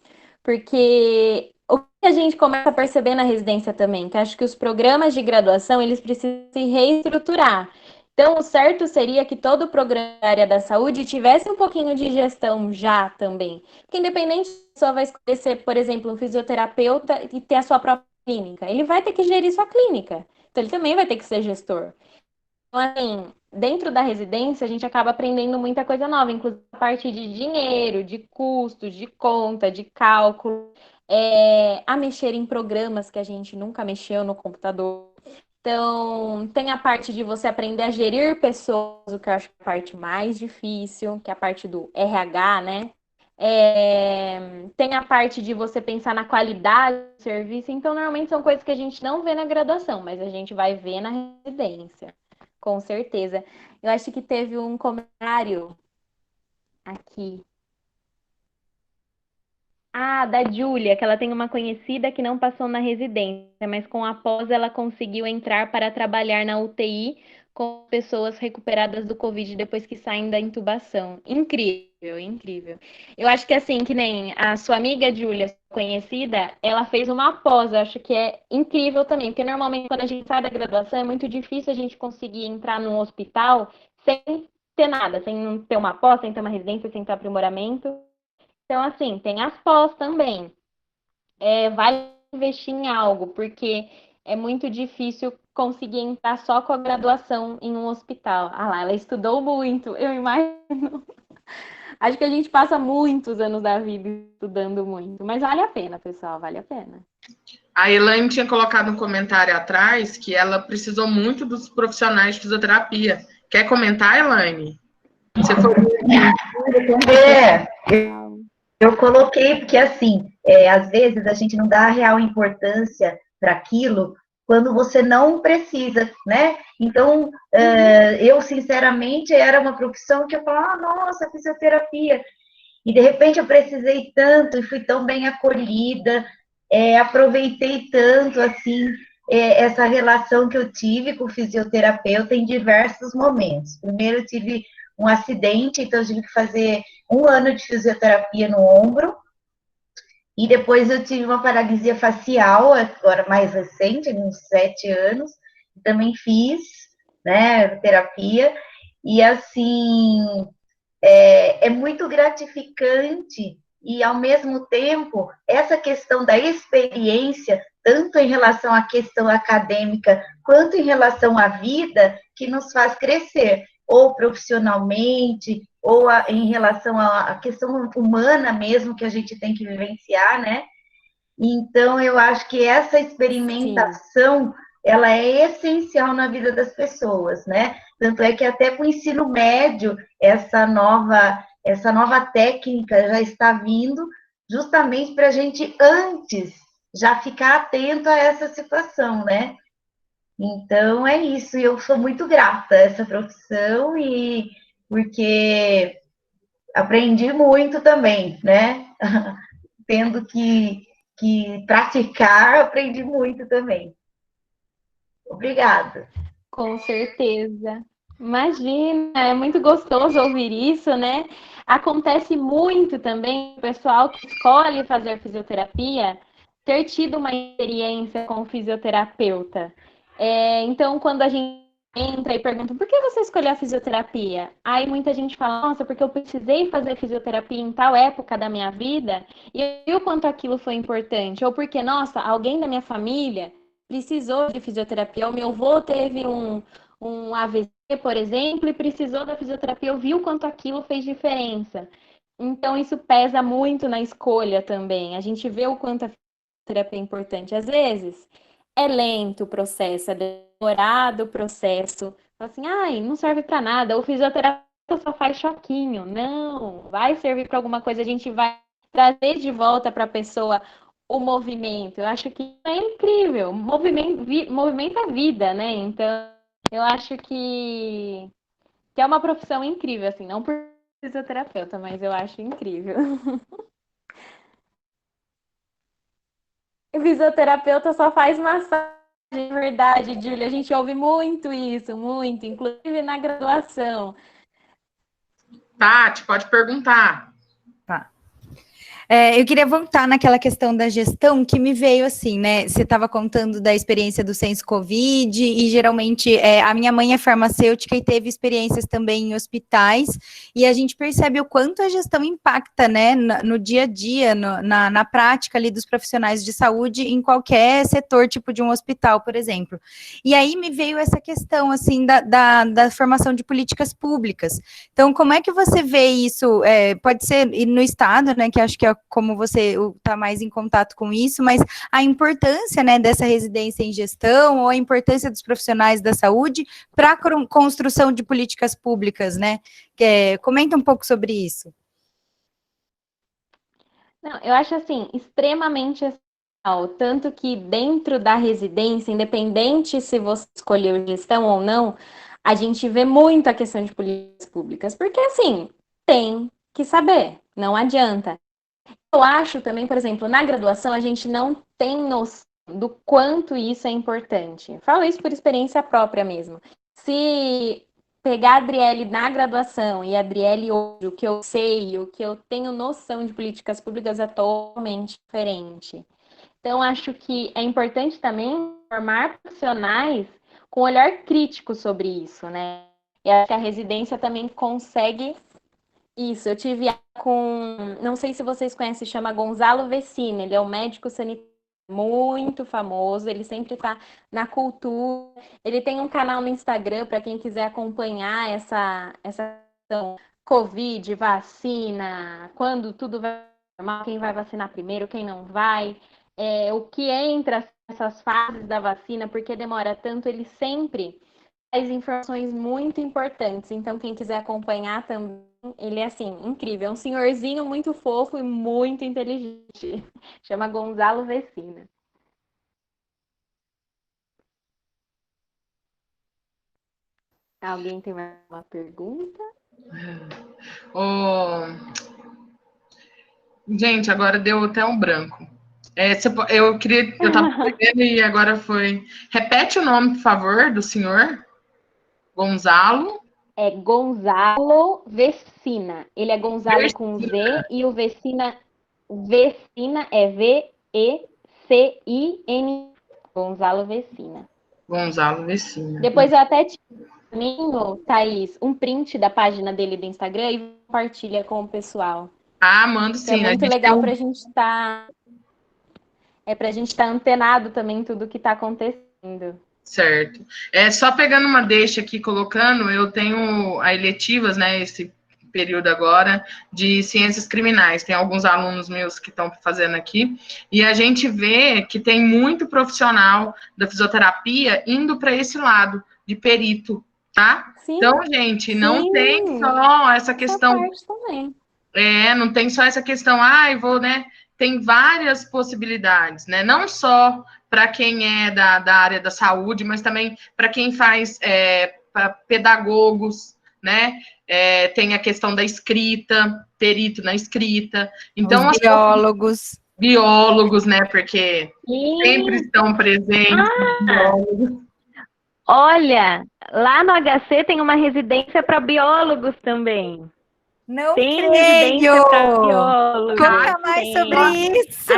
porque o que a gente começa a perceber na residência também, que acho que os programas de graduação, eles precisam se reestruturar. Então, o certo seria que todo o programa da área da saúde tivesse um pouquinho de gestão já também. Porque independente se a pessoa vai escolher ser, por exemplo, um fisioterapeuta e ter a sua própria clínica, ele vai ter que gerir sua clínica. Então, ele também vai ter que ser gestor. Então, assim, dentro da residência, a gente acaba aprendendo muita coisa nova, inclusive a parte de dinheiro, de custos, de conta, de cálculo, a mexer em programas que a gente nunca mexeu no computador. Então, tem a parte de você aprender a gerir pessoas, o que eu acho que é a parte mais difícil, que é a parte do RH, né? Tem a parte de você pensar na qualidade do serviço. Então, normalmente são coisas que a gente não vê na graduação, mas a gente vai ver na residência. Com certeza. Eu acho que teve um comentário aqui. Ah, da Júlia, que ela tem uma conhecida que não passou na residência, mas com a pós ela conseguiu entrar para trabalhar na UTI com pessoas recuperadas do Covid depois que saem da intubação. Incrível, incrível. Eu acho que assim, que nem a sua amiga Júlia, conhecida, ela fez uma pós, eu acho que é incrível também, porque normalmente quando a gente sai da graduação é muito difícil a gente conseguir entrar num hospital sem ter nada, sem ter uma pós, sem ter uma residência, sem ter aprimoramento. Então, assim, tem as pós também. Vale investir em algo, porque é muito difícil conseguir entrar só com a graduação em um hospital. Ah lá, ela estudou muito, eu imagino. Acho que a gente passa muitos anos da vida estudando muito, mas vale a pena, pessoal, vale a pena. A Elaine tinha colocado um comentário atrás que ela precisou muito dos profissionais de fisioterapia. Quer comentar, Elaine? Você foi... Eu coloquei porque, assim, às vezes a gente não dá a real importância para aquilo quando você não precisa, né? Então, eu, sinceramente, era uma profissão que eu falava, nossa, fisioterapia. E, de repente, eu precisei tanto e fui tão bem acolhida, aproveitei tanto, assim, essa relação que eu tive com o fisioterapeuta em diversos momentos. Primeiro, eu tive um acidente, então eu tive que fazer 1 ano de fisioterapia no ombro, e depois eu tive uma paralisia facial, agora mais recente, uns 7 anos, também fiz, né, terapia, e assim, é muito gratificante, e ao mesmo tempo, essa questão da experiência tanto em relação à questão acadêmica, quanto em relação à vida, que nos faz crescer, ou profissionalmente, ou em relação à questão humana mesmo, que a gente tem que vivenciar, né? Então, eu acho que essa experimentação, ela é essencial na vida das pessoas, né? Tanto é que até com o ensino médio, essa nova técnica já está vindo justamente para a gente, antes, já ficar atento a essa situação, né? Então, é isso. E eu sou muito grata a essa profissão, e porque aprendi muito também, né? Tendo que praticar, aprendi muito também. Obrigada. Com certeza. Imagina, é muito gostoso ouvir isso, né? Acontece muito também o pessoal que escolhe fazer fisioterapia ter tido uma experiência com o fisioterapeuta. Então, quando a gente entra e pergunta por que você escolheu a fisioterapia? Aí muita gente fala, nossa, porque eu precisei fazer fisioterapia em tal época da minha vida e eu vi o quanto aquilo foi importante. Ou porque, nossa, alguém da minha família precisou de fisioterapia. O meu avô teve um AVC, por exemplo, e precisou da fisioterapia. Eu vi o quanto aquilo fez diferença. Então, isso pesa muito na escolha também. A gente vê o quanto a fisioterapia é importante. Às vezes, é lento o processo, é demorado o processo. Fala assim, ai, não serve para nada. O fisioterapeuta só faz choquinho. Não, vai servir para alguma coisa. A gente vai trazer de volta para a pessoa o movimento. Eu acho que é incrível. Movimenta a vida, né? Então, eu acho que é uma profissão incrível, assim, não por fisioterapeuta, mas eu acho incrível. O fisioterapeuta só faz massagem, verdade, Júlia. A gente ouve muito isso, muito, inclusive na graduação. Tati, pode perguntar. Tá. Eu queria voltar naquela questão da gestão que me veio assim, né? Você estava contando da experiência do Censo Covid, e geralmente a minha mãe é farmacêutica e teve experiências também em hospitais, e a gente percebe o quanto a gestão impacta, né, no dia a dia, na prática ali dos profissionais de saúde em qualquer setor, tipo de um hospital, por exemplo. E aí me veio essa questão, assim, da formação de políticas públicas. Então, como é que você vê isso? Pode ser no Estado, né, que acho que é como você está mais em contato com isso, mas a importância, né, dessa residência em gestão, ou a importância dos profissionais da saúde para a construção de políticas públicas, né? Comenta um pouco sobre isso. Não, eu acho assim, extremamente essencial, tanto que dentro da residência, independente se você escolheu gestão ou não, a gente vê muito a questão de políticas públicas, porque assim, tem que saber, não adianta. Eu acho também, por exemplo, na graduação, a gente não tem noção do quanto isso é importante. Falo isso por experiência própria mesmo. Se pegar a Adriele na graduação e a Adriele hoje, o que eu sei, o que eu tenho noção de políticas públicas é totalmente diferente. Então, acho que é importante também formar profissionais com olhar crítico sobre isso, né? E acho que a residência também consegue isso. Eu tive com, não sei se vocês conhecem, chama Gonzalo Vecina, ele é um médico sanitário muito famoso, ele sempre está na cultura, ele tem um canal no Instagram para quem quiser acompanhar essa questão Covid, vacina, quando tudo vai normal, quem vai vacinar primeiro, quem não vai, o que entra nessas fases da vacina, porque demora tanto, ele sempre traz informações muito importantes, então quem quiser acompanhar também, ele é assim, incrível, é um senhorzinho muito fofo e muito inteligente. Chama Gonzalo Vecina. Alguém tem mais uma pergunta? Gente, agora deu até um branco. Eu estava perdendo e agora foi. Repete o nome, por favor, do senhor. Gonzalo. É Gonzalo Vecina. Ele é Gonzalo com Z e o Vecina é V-E-C-I-N. Gonzalo Vecina. Gonzalo Vecina. Depois eu até te Thaís, um print da página dele do Instagram e compartilha com o pessoal. Ah, mando sim. É muito legal para a gente estar É para a gente estar antenado também em tudo que está acontecendo. Certo. Só pegando uma deixa aqui, colocando, eu tenho a eletivas, né, esse período agora, de ciências criminais. Tem alguns alunos meus que estão fazendo aqui, e a gente vê que tem muito profissional da fisioterapia indo para esse lado, de perito, tá? Sim, então, gente, não tem só essa questão... parte também. Não tem só essa questão, né? Tem várias possibilidades, né? Não só para quem é da área da saúde, mas também para quem faz, para pedagogos, né? Tem a questão da escrita, perito na escrita. Então, os biólogos, né? Porque sempre estão presentes. Olha, lá no HC tem uma residência para biólogos também. Não tem creio! Residência para biólogos. Conta mais sobre isso!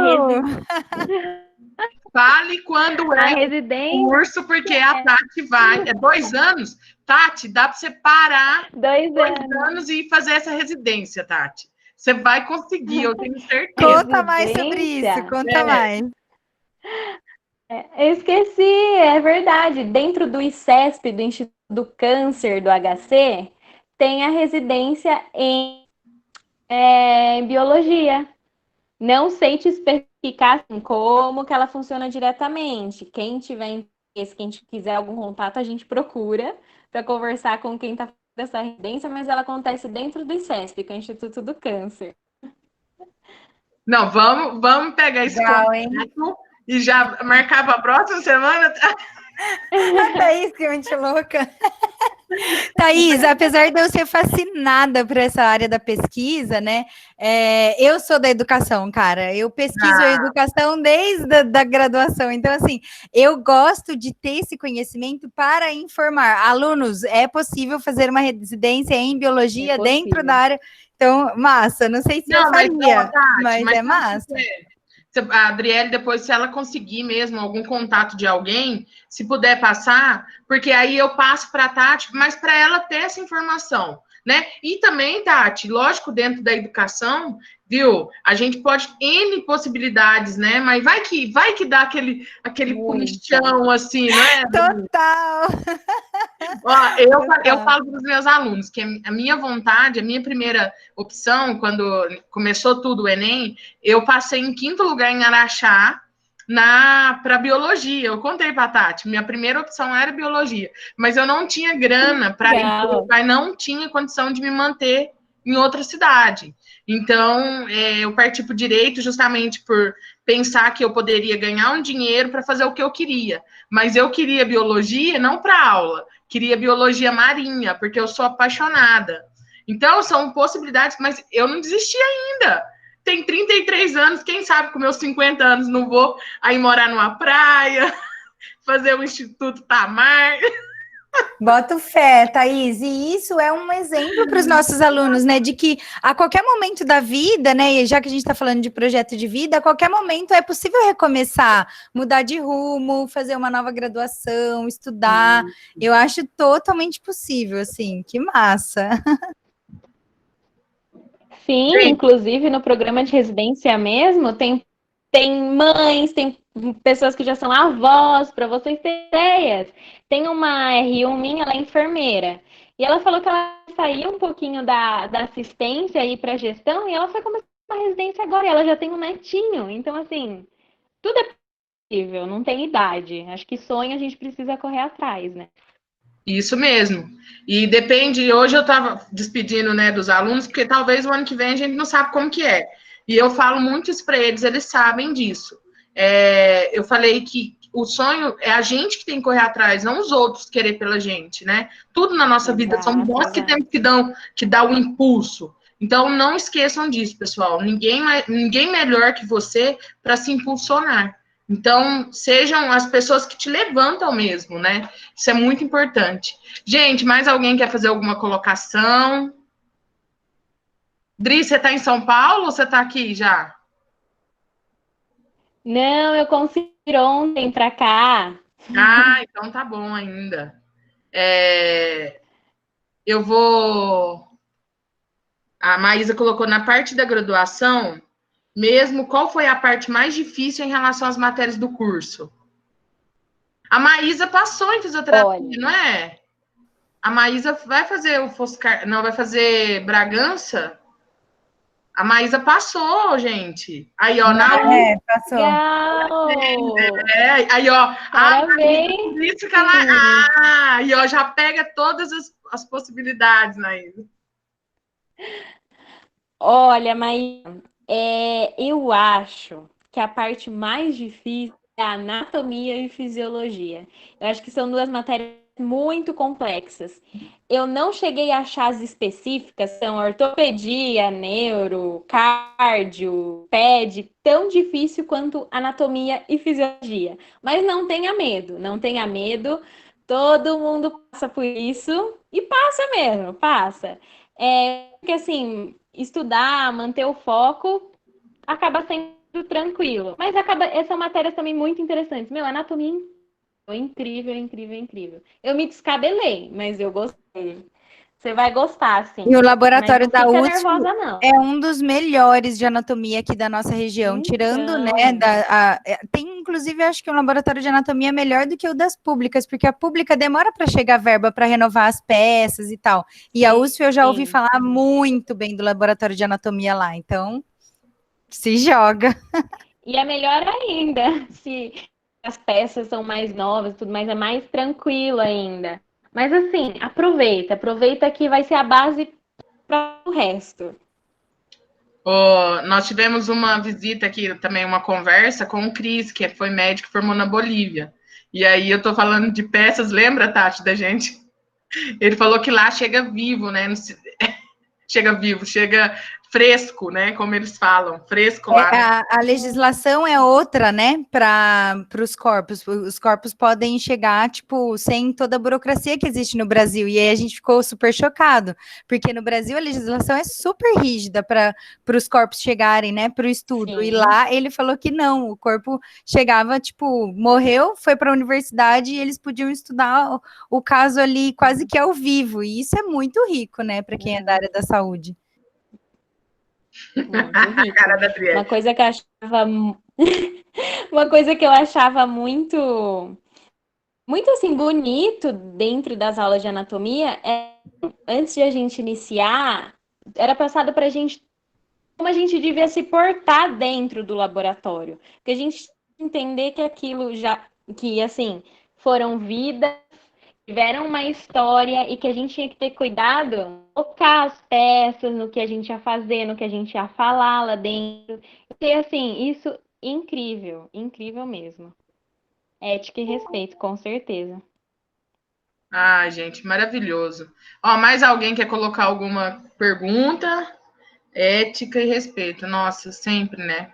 Fale quando o curso, porque a Tati vai. 2 anos. Tati, dá para você parar 2 anos e fazer essa residência, Tati. Você vai conseguir, eu tenho certeza. Conta mais sobre isso, conta mais. Eu esqueci, é verdade. Dentro do ICESP, do Instituto do Câncer do HC, tem a residência em biologia. Não sei te especificar assim, como que ela funciona diretamente. Quem tiver interesse, quem quiser algum contato, a gente procura para conversar com quem está fazendo essa residência, mas ela acontece dentro do ICESP, que é o Instituto do Câncer. Não, vamos pegar esse contato e já marcar para a próxima semana. Thaís, que mente louca. Thaís, apesar de eu ser fascinada por essa área da pesquisa, né? Eu sou da educação, cara. Eu pesquiso a educação desde a graduação. Então, assim, eu gosto de ter esse conhecimento para informar. Alunos, é possível fazer uma residência em biologia dentro da área. Então, massa. Não sei se eu faria, mas é massa. A Adriele, depois, se ela conseguir mesmo algum contato de alguém, se puder passar, porque aí eu passo para a Tati, mas para ela ter essa informação, né? E também, Tati, lógico, dentro da educação, viu? A gente pode N possibilidades, né? Mas vai que dá aquele puxão, assim, não é? Total! Ó, eu falo para os meus alunos que a minha vontade, a minha primeira opção, quando começou tudo o Enem, eu passei em 5º lugar em Araxá para biologia. Eu contei para a Tati, minha primeira opção era biologia, mas eu não tinha grana para ir, meu pai não tinha condição de me manter em outra cidade. Então, eu parti para o direito justamente por pensar que eu poderia ganhar um dinheiro para fazer o que eu queria. Mas eu queria biologia não para aula, queria biologia marinha, porque eu sou apaixonada. Então, são possibilidades, mas eu não desisti ainda. Tem 33 anos, quem sabe com meus 50 anos não vou aí morar numa praia, fazer o Instituto Tamar. Boto fé, Thaís, e isso é um exemplo para os nossos alunos, né, de que a qualquer momento da vida, né, e já que a gente está falando de projeto de vida, a qualquer momento é possível recomeçar, mudar de rumo, fazer uma nova graduação, estudar, eu acho totalmente possível, assim, que massa. Sim, inclusive no programa de residência mesmo, tem mães, tem pessoas que já são avós, para vocês terem ideias. Tem uma R1 minha, ela é enfermeira, e ela falou que ela saiu um pouquinho da assistência e para gestão, e ela foi começar uma residência agora, e ela já tem um netinho. Então, assim, tudo é possível, não tem idade. Acho que sonho a gente precisa correr atrás, né? Isso mesmo. E depende, hoje eu estava despedindo, né, dos alunos, porque talvez o ano que vem a gente não sabe como que é. E eu falo muito isso para eles sabem disso. Eu falei que o sonho é a gente que tem que correr atrás, não os outros querer pela gente, né? Tudo na nossa vida, somos nós que temos que dar o impulso. Então, não esqueçam disso, pessoal. Ninguém melhor que você para se impulsionar. Então, sejam as pessoas que te levantam mesmo, né? Isso é muito importante. Gente, mais alguém quer fazer alguma colocação? Dri, você está em São Paulo ou você está aqui já? Não, eu consegui ir ontem para cá. Então tá bom ainda. Eu vou... A Maísa colocou na parte da graduação, mesmo, qual foi a parte mais difícil em relação às matérias do curso? A Maísa passou em fisioterapia, Olha, não é? A Maísa vai fazer o Foscar... Não, vai fazer Bragança? A Maísa passou, gente. Aí, ó, na Passou. legal! aí, ó. Parabéns! Por isso que ela. Aí, ó, já pega todas as possibilidades, Maísa. Olha, mas eu acho que a parte mais difícil é a anatomia e fisiologia. Eu acho que são duas matérias muito complexas. Eu não cheguei a achar as específicas, são ortopedia, neuro, cardio, ped, tão difícil quanto anatomia e fisiologia. Mas não tenha medo, não tenha medo. Todo mundo passa por isso e passa mesmo, passa. Porque assim, estudar, manter o foco, acaba sendo tranquilo. Mas são matérias também muito interessantes. Meu, anatomia incrível, incrível, incrível. Eu me descabelei, mas eu gostei. Você vai gostar, sim. E o laboratório Mas não da fica USP nervosa, não. é um dos melhores de anatomia aqui da nossa região, tirando, né, tem inclusive, acho que um laboratório de anatomia melhor do que o das públicas, porque a pública demora para chegar verba para renovar as peças e tal. E a USP eu já ouvi falar muito bem do laboratório de anatomia lá, então se joga. E é melhor ainda, se as peças são mais novas, tudo mais, é mais tranquilo ainda. Mas assim, aproveita que vai ser a base para o resto. Nós tivemos uma visita aqui, também uma conversa com o Cris, que foi médico e formou na Bolívia. E aí eu tô falando de peças, lembra, Tati, da gente? Ele falou que lá chega vivo, né? Chega vivo, chega fresco, né? Como eles falam, fresco lá. Né? A legislação é outra, né? Para os corpos. Os corpos podem chegar, tipo, sem toda a burocracia que existe no Brasil. E aí a gente ficou super chocado, porque no Brasil a legislação é super rígida para os corpos chegarem, né? Para o estudo. Sim. E lá ele falou que não, o corpo chegava, tipo, morreu, foi para a universidade e eles podiam estudar o caso ali quase que ao vivo. E isso é muito rico, né? Para quem é da área da saúde. Muito rico. Uma coisa que eu achava uma coisa que eu achava muito assim bonito dentro das aulas de anatomia é antes de a gente iniciar, era passado para a gente como a gente devia se portar dentro do laboratório, porque a gente entender que aquilo que assim foram vidas, tiveram uma história e que a gente tinha que ter cuidado, colocar as peças no que a gente ia fazer, no que a gente ia falar lá dentro. E assim, isso incrível, incrível mesmo. Ética e respeito, com certeza. Ah, gente, maravilhoso. Ó, mais alguém quer colocar alguma pergunta? Ética e respeito. Nossa, sempre, né?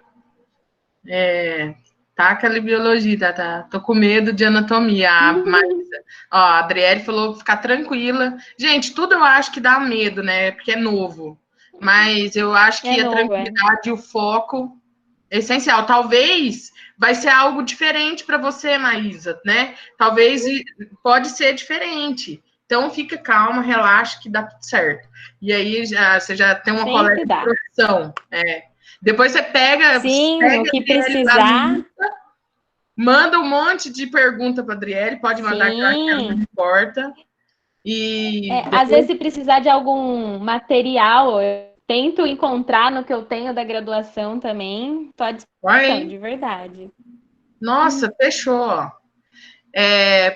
Taca ali biologia, tá? Tô com medo de anatomia. Mas, ó, a Adriele falou ficar tranquila. Gente, tudo eu acho que dá medo, né? Porque é novo. Mas eu acho que a tranquilidade e o foco é essencial. Talvez vai ser algo diferente para você, Maísa, né? Talvez pode ser diferente. Então, fica calma, relaxa que dá tudo certo. E aí, você já tem uma colega de profissão. Depois você pega... Sim, pega o que precisar... Manda um monte de pergunta para a Adriele, pode mandar que ela não importa. E depois... Às vezes, se precisar de algum material, eu tento encontrar no que eu tenho da graduação também. Estou à disposição, de verdade. Nossa, fechou.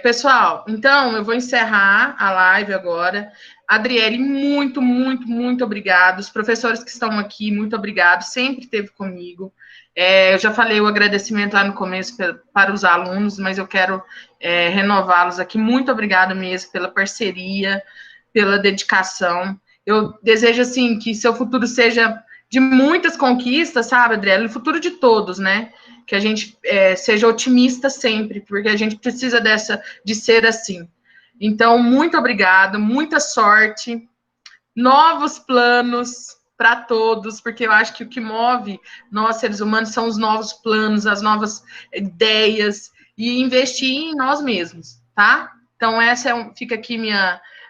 Pessoal, então eu vou encerrar a live agora. Adriele, muito, muito, muito obrigado. Os professores que estão aqui, muito obrigado. Sempre esteve comigo. Eu já falei o agradecimento lá no começo para os alunos, mas eu quero renová-los aqui. Muito obrigada mesmo pela parceria, pela dedicação. Eu desejo, assim, que seu futuro seja de muitas conquistas, sabe, Adriele? O futuro de todos, né? Que a gente seja otimista sempre, porque a gente precisa de ser assim. Então, muito obrigada, muita sorte, novos planos para todos, porque eu acho que o que move nós, seres humanos, são os novos planos, as novas ideias, e investir em nós mesmos, tá? Então, fica aqui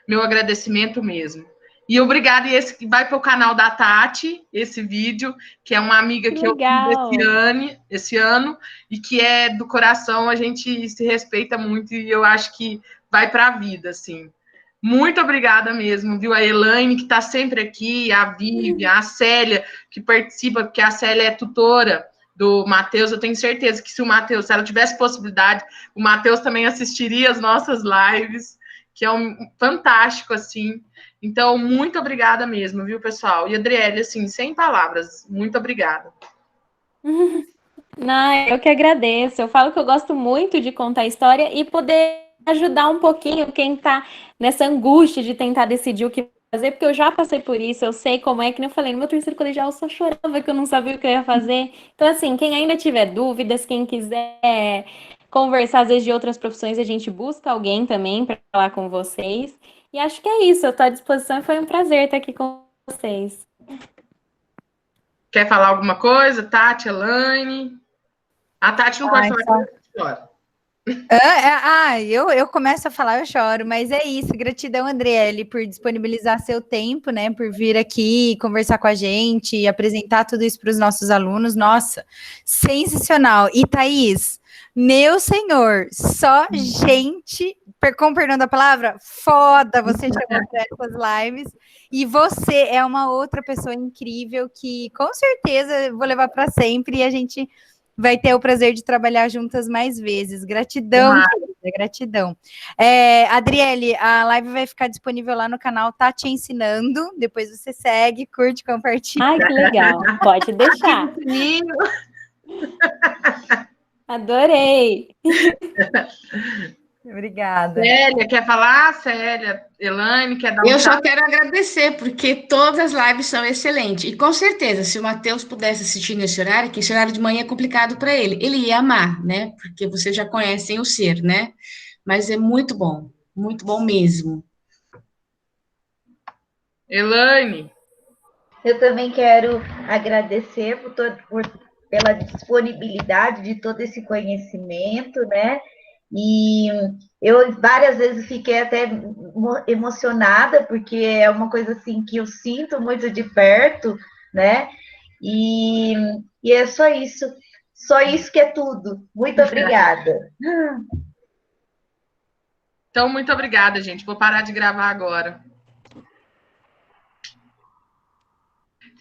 meu agradecimento mesmo. E obrigada, e esse que vai para o canal da Tati, esse vídeo, que é uma amiga que eu fiz esse ano, e que é do coração, a gente se respeita muito, e eu acho que vai para a vida, assim. Muito obrigada mesmo, viu? A Elaine, que está sempre aqui, a Vivian, a Célia, que participa, porque a Célia é tutora do Matheus. Eu tenho certeza que se ela tivesse possibilidade, o Matheus também assistiria as nossas lives, que é fantástico, assim. Então, muito obrigada mesmo, viu, pessoal? E, Adriele, assim, sem palavras, muito obrigada. Não, eu que agradeço. Eu falo que eu gosto muito de contar história e poder ajudar um pouquinho quem tá nessa angústia de tentar decidir o que fazer, porque eu já passei por isso, eu sei como é, que nem eu falei, no meu terceiro colegial eu só chorava que eu não sabia o que eu ia fazer. Então, assim, quem ainda tiver dúvidas, quem quiser conversar, às vezes, de outras profissões, a gente busca alguém também para falar com vocês. E acho que é isso, eu estou à disposição e foi um prazer estar aqui com vocês. Quer falar alguma coisa, Tati, Elaine? A Tati não pode falar que chora. Eu começo a falar, eu choro, mas é isso. Gratidão, Adriele, por disponibilizar seu tempo, né? Por vir aqui conversar com a gente e apresentar tudo isso para os nossos alunos. Nossa, sensacional. E Thaís, meu senhor, só gente, com perdão da palavra, foda você chamou para essas lives. E você é uma outra pessoa incrível que com certeza eu vou levar para sempre e a gente vai ter o prazer de trabalhar juntas mais vezes. Gratidão, querida, gratidão. Adriele, a live vai ficar disponível lá no canal Tá Te Ensinando. Depois você segue, curte, compartilha. Ai, que legal. Pode deixar. Adorei. Obrigada. Célia, quer falar? Célia, Elaine, quer dar um Eu só quero agradecer, porque todas as lives são excelentes. E com certeza, se o Matheus pudesse assistir nesse horário, que esse horário de manhã é complicado para ele ia amar, né? Porque vocês já conhecem o ser, né? Mas é muito bom mesmo. Elaine. Eu também quero agradecer pela disponibilidade de todo esse conhecimento, né? E eu várias vezes fiquei até emocionada, porque é uma coisa assim que eu sinto muito de perto, né? E é só isso que é tudo. Muito obrigada. Então, muito obrigada, gente. Vou parar de gravar agora.